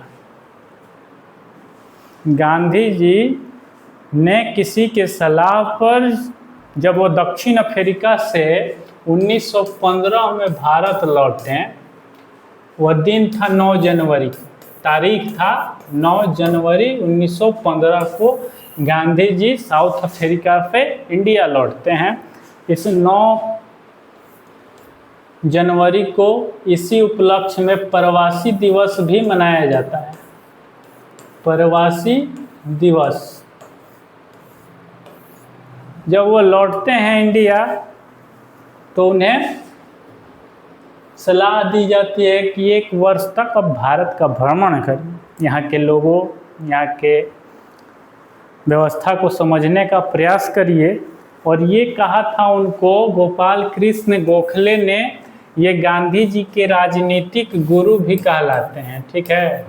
गांधी जी ने किसी के सलाह पर जब वो दक्षिण अफ्रीका से 1915 में भारत लौटे, वह दिन था 9 जनवरी, तारीख था 9 जनवरी 1915 को गांधी जी साउथ अफ्रीका से इंडिया लौटते हैं। इस 9 जनवरी को इसी उपलक्ष्य में प्रवासी दिवस भी मनाया जाता है। प्रवासी दिवस। जब वो लौटते हैं इंडिया तो उन्हें सलाह दी जाती है कि 1 वर्ष तक अब भारत का भ्रमण करें, यहाँ के लोगों, यहाँ के व्यवस्था को समझने का प्रयास करिए। और ये कहा था उनको गोपाल कृष्ण गोखले ने, ये गांधी जी के राजनीतिक गुरु भी कहलाते हैं, ठीक है,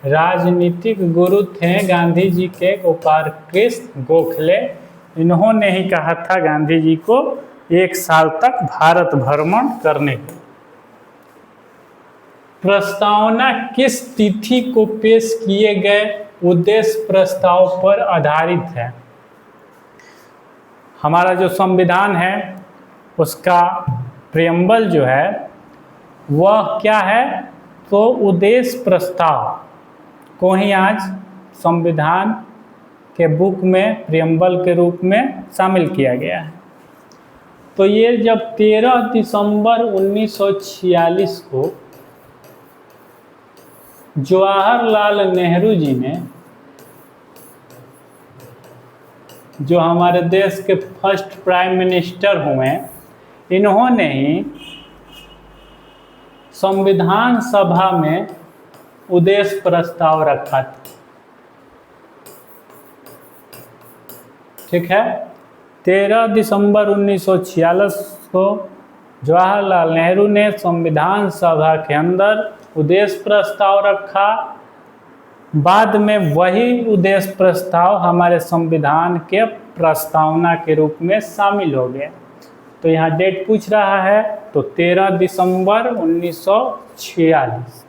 राजनीतिक गुरु थे गांधी जी के गोपाल कृष्ण गोखले। इन्होंने ही कहा था गांधी जी को 1 साल तक भारत भ्रमण करने को। प्रस्तावना किस तिथि को पेश किए गए उद्देश्य प्रस्ताव पर आधारित है? हमारा जो संविधान है उसका प्रियम्बल जो है वह क्या है? तो उद्देश्य प्रस्ताव को ही आज संविधान के बुक में प्रियम्बल के रूप में शामिल किया गया है। तो ये जब 13 दिसंबर 1946 को जवाहरलाल नेहरू जी ने, जो हमारे देश के फर्स्ट प्राइम मिनिस्टर हुए, इन्होंने ही संविधान सभा में उद्देश्य प्रस्ताव रखा था, ठीक है। 13 दिसंबर 1946 को जवाहरलाल नेहरू ने संविधान सभा के अंदर उद्देश्य प्रस्ताव रखा। बाद में वही उद्देश्य प्रस्ताव हमारे संविधान के प्रस्तावना के रूप में शामिल हो गया। तो यहाँ डेट पूछ रहा है, तो 13 दिसंबर 1946।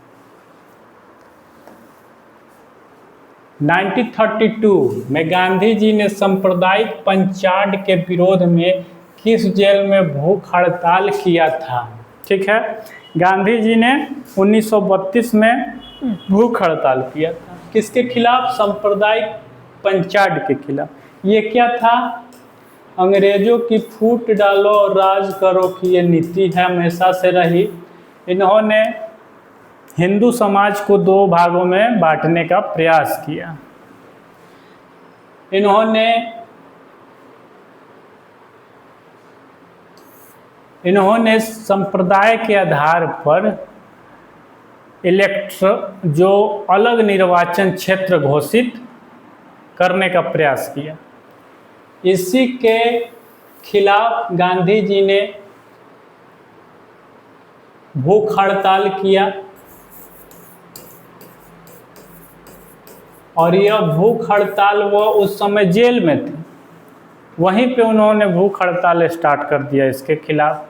1932 में गांधी जी ने सांप्रदायिक पंचाट के विरोध में किस जेल में भूख हड़ताल किया था? ठीक है, गांधी जी ने 1932 में भूख हड़ताल किया था। किसके खिलाफ? सांप्रदायिक पंचाट के खिलाफ। ये क्या था? अंग्रेजों की फूट डालो और राज करो की ये नीति है, हमेशा से रही। इन्होंने हिंदू समाज को 2 भागों में बांटने का प्रयास किया। इन्होंने संप्रदाय के आधार पर जो अलग निर्वाचन क्षेत्र घोषित करने का प्रयास किया। इसी के खिलाफ गांधी जी ने भूख हड़ताल किया और यह भूख हड़ताल वो उस समय जेल में थे, वहीं पे उन्होंने भूख हड़ताल स्टार्ट कर दिया इसके खिलाफ।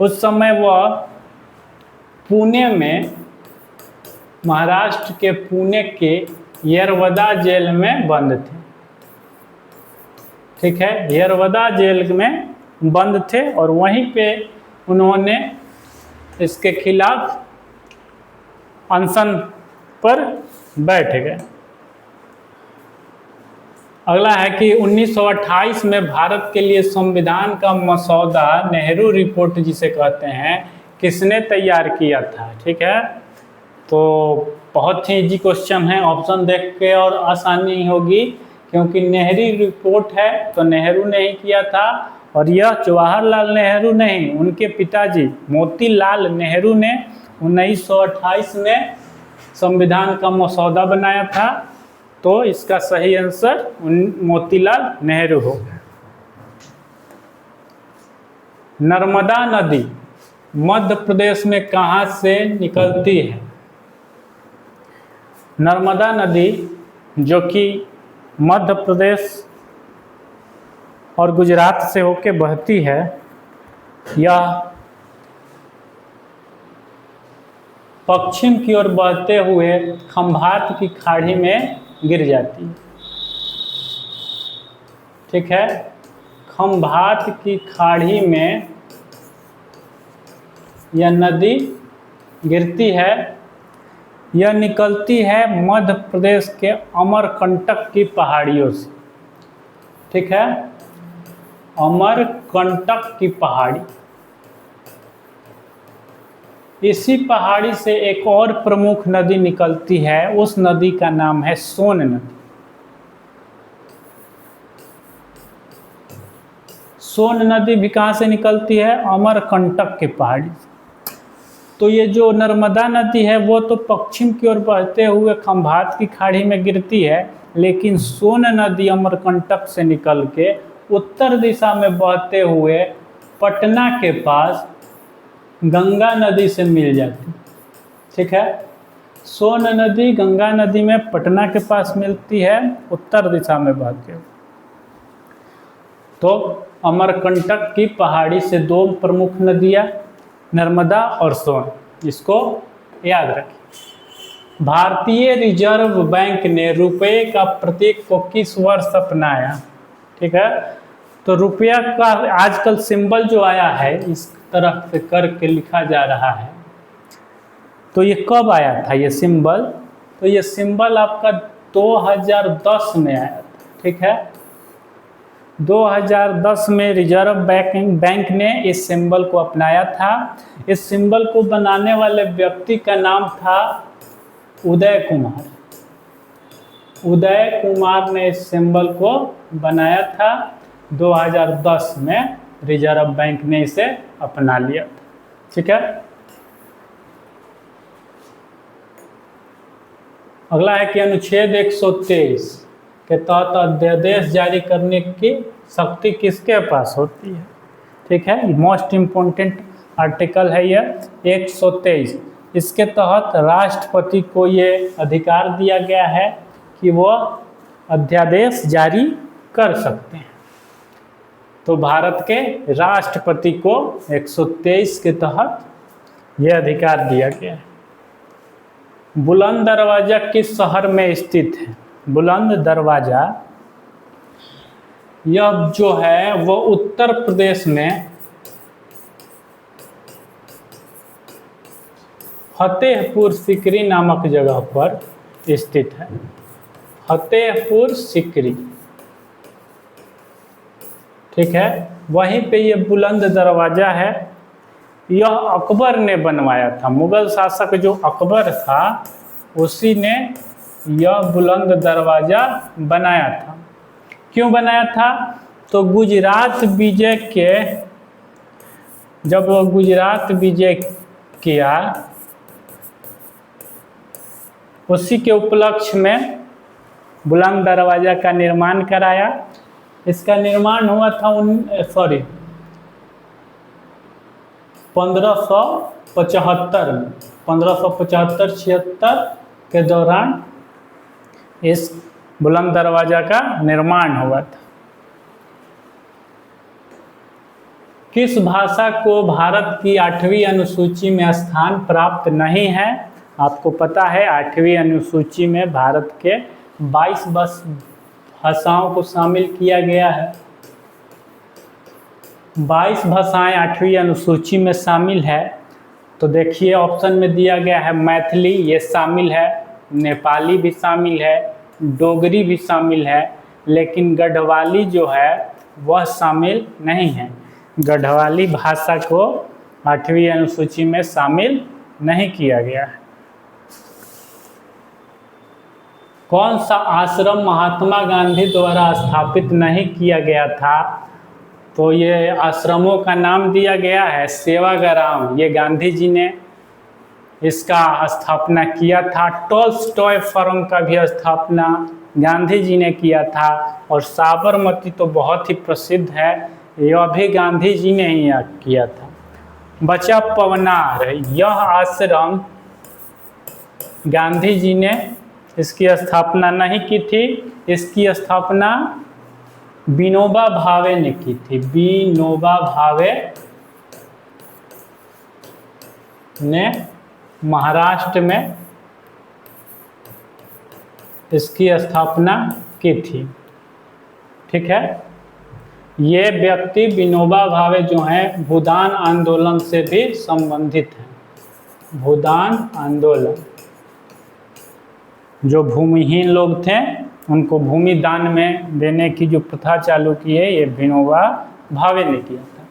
उस समय वह पुणे में, महाराष्ट्र के पुणे के यरवदा जेल में बंद थे, ठीक है, यरवदा जेल में बंद थे और वहीं पे उन्होंने इसके खिलाफ अनशन पर बैठ गए। अगला है कि 1928 में भारत के लिए संविधान का मसौदा, नेहरू रिपोर्ट जिसे कहते हैं, किसने तैयार किया था? ठीक है, तो बहुत ही इजी क्वेश्चन है, ऑप्शन देख के और आसानी होगी, क्योंकि नेहरू रिपोर्ट है तो नेहरू ने ही किया था। और यह जवाहरलाल नेहरू नहीं, उनके पिताजी मोतीलाल नेहरू ने 1928 में संविधान का मसौदा बनाया था? तो इसका सही आंसर मोतीलाल नेहरू होगा। नर्मदा नदी मध्य प्रदेश में कहाँ से निकलती है? नर्मदा नदी जो कि मध्य प्रदेश और गुजरात से होकर बहती है, यह पश्चिम की ओर बहते हुए खंभात की खाड़ी में गिर जाती है। ठीक है, खंभात की खाड़ी में यह नदी गिरती है। यह निकलती है मध्य प्रदेश के अमरकंटक की पहाड़ियों से। ठीक है, अमरकंटक की पहाड़ी। इसी पहाड़ी से एक और प्रमुख नदी निकलती है, उस नदी का नाम है सोन नदी। सोन नदी भी कहाँ से निकलती है? अमरकंटक की पहाड़ी से। तो ये जो नर्मदा नदी है वो तो पश्चिम की ओर बहते हुए खंभात की खाड़ी में गिरती है, लेकिन सोन नदी अमरकंटक से निकल के उत्तर दिशा में बहते हुए पटना के पास गंगा नदी से मिल जाती। ठीक है, सोन नदी गंगा नदी में पटना के पास मिलती है, उत्तर दिशा में बहते हुए। तो अमरकंटक की पहाड़ी से दो प्रमुख नदियाँ नर्मदा और सोन, इसको याद रखिए। भारतीय रिजर्व बैंक ने रुपये का प्रतीक को किस वर्ष अपनाया? ठीक है, तो रुपया का आजकल सिंबल जो आया है इस तरह से करके लिखा जा रहा है, तो ये कब आया था ये सिंबल? तो ये सिंबल आपका 2010 में आया था। ठीक है, 2010 में रिजर्व बैंक ने इस सिंबल को अपनाया था। इस सिंबल को बनाने वाले व्यक्ति का नाम था उदय कुमार। उदय कुमार ने इस सिंबल को बनाया था। 2010 में रिजर्व बैंक ने इसे अपना लिया था। ठीक है, अगला है कि अनुच्छेद 123 के तहत अध्यादेश जारी करने की शक्ति किसके पास होती है? ठीक है, मोस्ट इम्पोर्टेंट आर्टिकल है यह 123। इसके तहत राष्ट्रपति को ये अधिकार दिया गया है कि वो अध्यादेश जारी कर सकते हैं। तो भारत के राष्ट्रपति को 123 के तहत यह अधिकार दिया गया है। बुलंद दरवाजा किस शहर में स्थित है? बुलंद दरवाजा यह जो है वो उत्तर प्रदेश में फतेहपुर सीकरी नामक जगह पर स्थित है। फतेहपुर सीकरी, ठीक है, वहीं पे ये बुलंद दरवाजा है। यह अकबर ने बनवाया था। मुगल शासक जो अकबर था उसी ने यह बुलंद दरवाजा बनाया था। क्यों बनाया था? तो गुजरात विजय के जब वो गुजरात विजय किया उसी के उपलक्ष्य में बुलंद दरवाजा का निर्माण कराया। इसका निर्माण हुआ था 1575 में, 1575-76 के दौरान इस बुलंद दरवाजा का निर्माण हुआ था। किस भाषा को भारत की 8वीं अनुसूची में स्थान प्राप्त नहीं है? आपको पता है 8वीं अनुसूची में भारत के 22 भाषाओं को शामिल किया गया है। 22 भाषाएं 8वीं अनुसूची में शामिल है। तो देखिए ऑप्शन में दिया गया है मैथिली, ये शामिल है, नेपाली भी शामिल है, डोगरी भी शामिल है, लेकिन गढ़वाली जो है वह शामिल नहीं है। गढ़वाली भाषा को 8वीं अनुसूची में शामिल नहीं किया गया है। कौन सा आश्रम महात्मा गांधी द्वारा स्थापित नहीं किया गया था? तो ये आश्रमों का नाम दिया गया है सेवाग्राम, ये गांधी जी ने इसका स्थापना किया था। टॉल्स्टॉय फर्म का भी स्थापना गांधी जी ने किया था। और साबरमती तो बहुत ही प्रसिद्ध है, यह भी गांधी जी ने ही किया था। बचा पवनार, यह आश्रम गांधी जी ने इसकी स्थापना नहीं की थी, इसकी स्थापना विनोबा भावे ने की थी। विनोबा भावे ने महाराष्ट्र में इसकी स्थापना की थी। ठीक है, ये व्यक्ति विनोबा भावे जो हैं भूदान आंदोलन से भी संबंधित हैं। भूदान आंदोलन, जो भूमिहीन लोग थे उनको भूमि दान में देने की जो प्रथा चालू की है, ये विनोबा भावे ने किया था।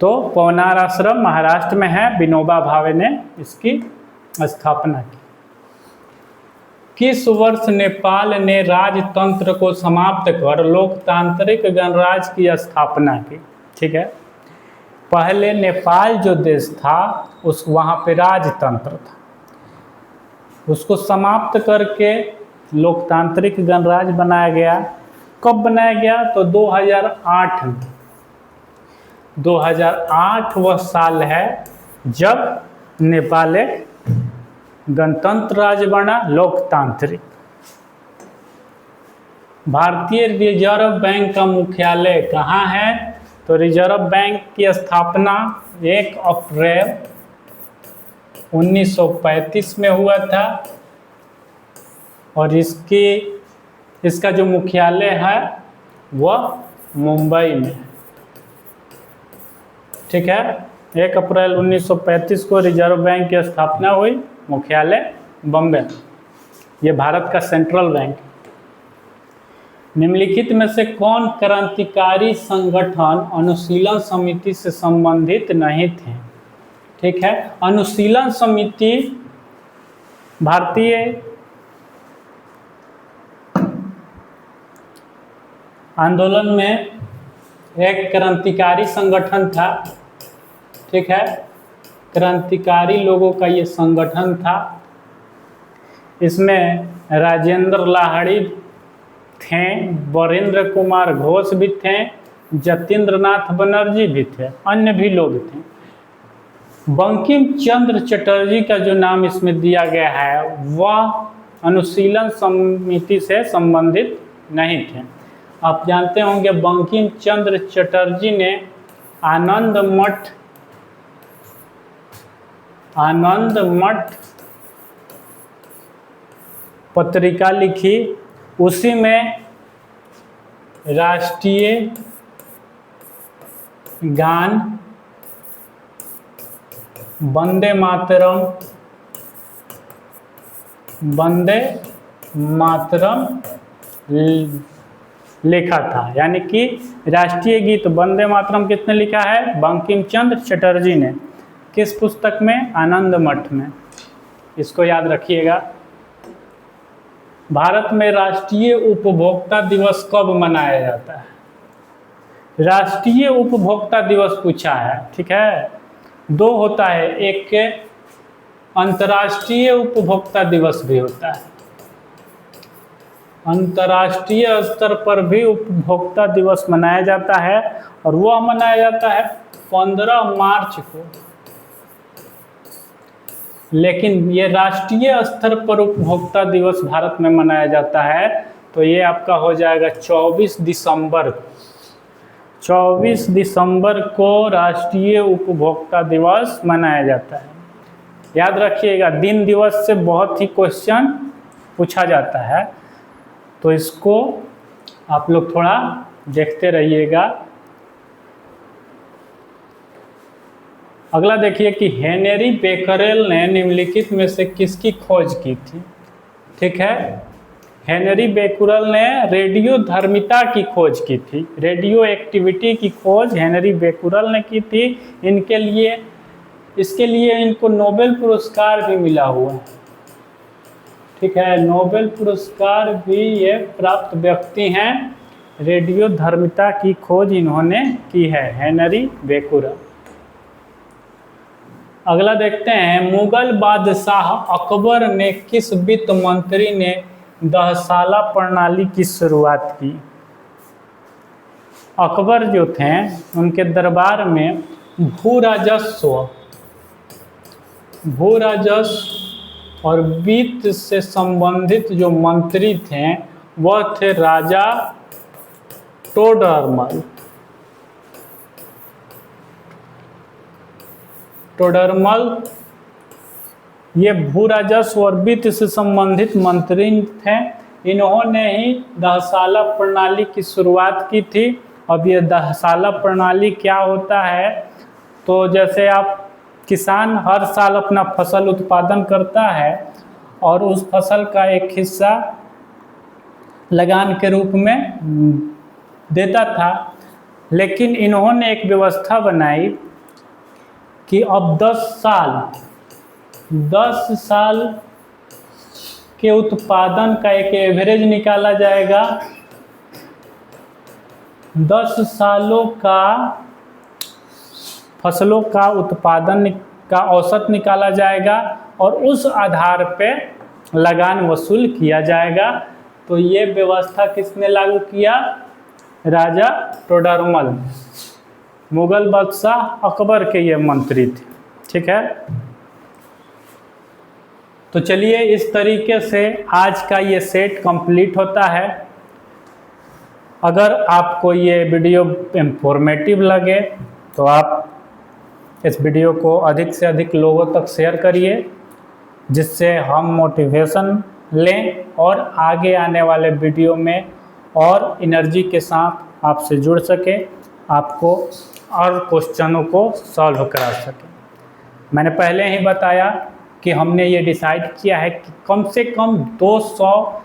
तो पवनार आश्रम महाराष्ट्र में है, विनोबा भावे ने इसकी स्थापना की। किस वर्ष नेपाल ने राजतंत्र को समाप्त कर लोकतांत्रिक गणराज्य की स्थापना की? ठीक है, पहले नेपाल जो देश था वहाँ पे राजतंत्र था, उसको समाप्त करके लोकतांत्रिक गणराज्य बनाया गया। कब बनाया गया? तो 2008 में। 2008 वह साल है जब नेपाल एक गणतंत्र राज्य बना, लोकतांत्रिक। भारतीय रिजर्व बैंक का मुख्यालय कहाँ है? तो रिजर्व बैंक की स्थापना 1 अप्रैल 1935 में हुआ था और इसका जो मुख्यालय है वह मुंबई में। ठीक है, 1 अप्रैल 1935 को रिजर्व बैंक की स्थापना हुई, मुख्यालय बम्बई। ये भारत का सेंट्रल बैंक। निम्नलिखित में से कौन क्रांतिकारी संगठन अनुशीलन समिति से संबंधित नहीं थे? ठीक है, अनुशीलन समिति भारतीय आंदोलन में एक क्रांतिकारी संगठन था। ठीक है, क्रांतिकारी लोगों का ये संगठन था। इसमें राजेंद्र लाहिड़ी थे, वरेंद्र कुमार घोष भी थे, जतीन्द्र नाथ बनर्जी भी थे, अन्य भी लोग थे। बंकिम चंद्र चटर्जी का जो नाम इसमें दिया गया है वह अनुशीलन समिति से संबंधित नहीं थे। आप जानते होंगे बंकिम चंद्र चटर्जी ने आनंद मठ पत्रिका लिखी, उसी में राष्ट्रीय गान वंदे मातरम लिखा था। यानी कि राष्ट्रीय गीत वंदे मातरम किसने लिखा है? बंकिम चंद्र चटर्जी ने। किस पुस्तक में? आनंद मठ में। इसको याद रखिएगा। भारत में राष्ट्रीय उपभोक्ता दिवस कब मनाया जाता है? राष्ट्रीय उपभोक्ता दिवस पूछा है। ठीक है, 2 होता है, एक के अंतर्राष्ट्रीय उपभोक्ता दिवस भी होता है। अंतर्राष्ट्रीय स्तर पर भी उपभोक्ता दिवस मनाया जाता है और वह मनाया जाता है 15 मार्च को। लेकिन ये राष्ट्रीय स्तर पर उपभोक्ता दिवस भारत में मनाया जाता है तो ये आपका हो जाएगा 24 दिसंबर। 24 दिसंबर को राष्ट्रीय उपभोक्ता दिवस मनाया जाता है। याद रखिएगा, दिन दिवस से बहुत ही क्वेश्चन पूछा जाता है, तो इसको आप लोग थोड़ा देखते रहिएगा। अगला देखिए कि हेनरी बेकरेल ने निम्नलिखित में से किसकी खोज की थी? ठीक है, हेनरी बेकरेल ने रेडियो धर्मिता की खोज की थी। रेडियो एक्टिविटी की खोज हेनरी बेकरेल ने की थी। इसके लिए इनको नोबेल पुरस्कार भी मिला हुआ है। ठीक है, नोबेल पुरस्कार भी ये प्राप्त व्यक्ति हैं। रेडियो धर्मिता की खोज इन्होंने की है, हेनरी बेकरेल। अगला देखते हैं, मुगल बादशाह अकबर ने किस वित्त मंत्री ने दहसाला प्रणाली की शुरुआत की? अकबर जो थे उनके दरबार में भू राजस्व और वित्त से संबंधित जो मंत्री थे वह थे राजा टोडरमल। ये भू राजस्व और वित्त से संबंधित मंत्री थे। इन्होंने ही दहसाला प्रणाली की शुरुआत की थी। अब ये दहसाला प्रणाली क्या होता है, तो जैसे आप किसान हर साल अपना फसल उत्पादन करता है और उस फसल का एक हिस्सा लगान के रूप में देता था, लेकिन इन्होंने एक व्यवस्था बनाई कि अब 10 साल के उत्पादन का एक एवरेज निकाला जाएगा। 10 सालों का फसलों का उत्पादन का औसत निकाला जाएगा और उस आधार पे लगान वसूल किया जाएगा। तो ये व्यवस्था किसने लागू किया? राजा टोडरमल, मुगल बादशाह अकबर के ये मंत्री थे। ठीक है, तो चलिए इस तरीके से आज का ये सेट कंप्लीट होता है। अगर आपको ये वीडियो इंफॉर्मेटिव लगे तो आप इस वीडियो को अधिक से अधिक लोगों तक शेयर करिए, जिससे हम मोटिवेशन लें और आगे आने वाले वीडियो में और एनर्जी के साथ आपसे जुड़ सके, आपको और क्वेश्चनों को सॉल्व करा सके। मैंने पहले ही बताया कि हमने ये डिसाइड किया है कि कम से कम 200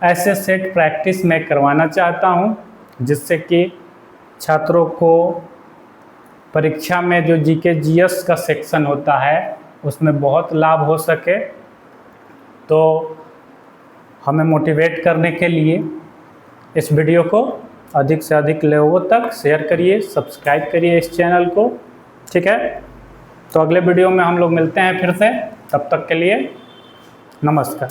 ऐसे सेट प्रैक्टिस मैं करवाना चाहता हूँ, जिससे कि छात्रों को परीक्षा में जो जीके जीएस का सेक्शन होता है उसमें बहुत लाभ हो सके। तो हमें मोटिवेट करने के लिए इस वीडियो को अधिक से अधिक लोगों तक शेयर करिए, सब्सक्राइब करिए इस चैनल को। ठीक है, तो अगले वीडियो में हम लोग मिलते हैं फिर से। तब तक के लिए नमस्कार।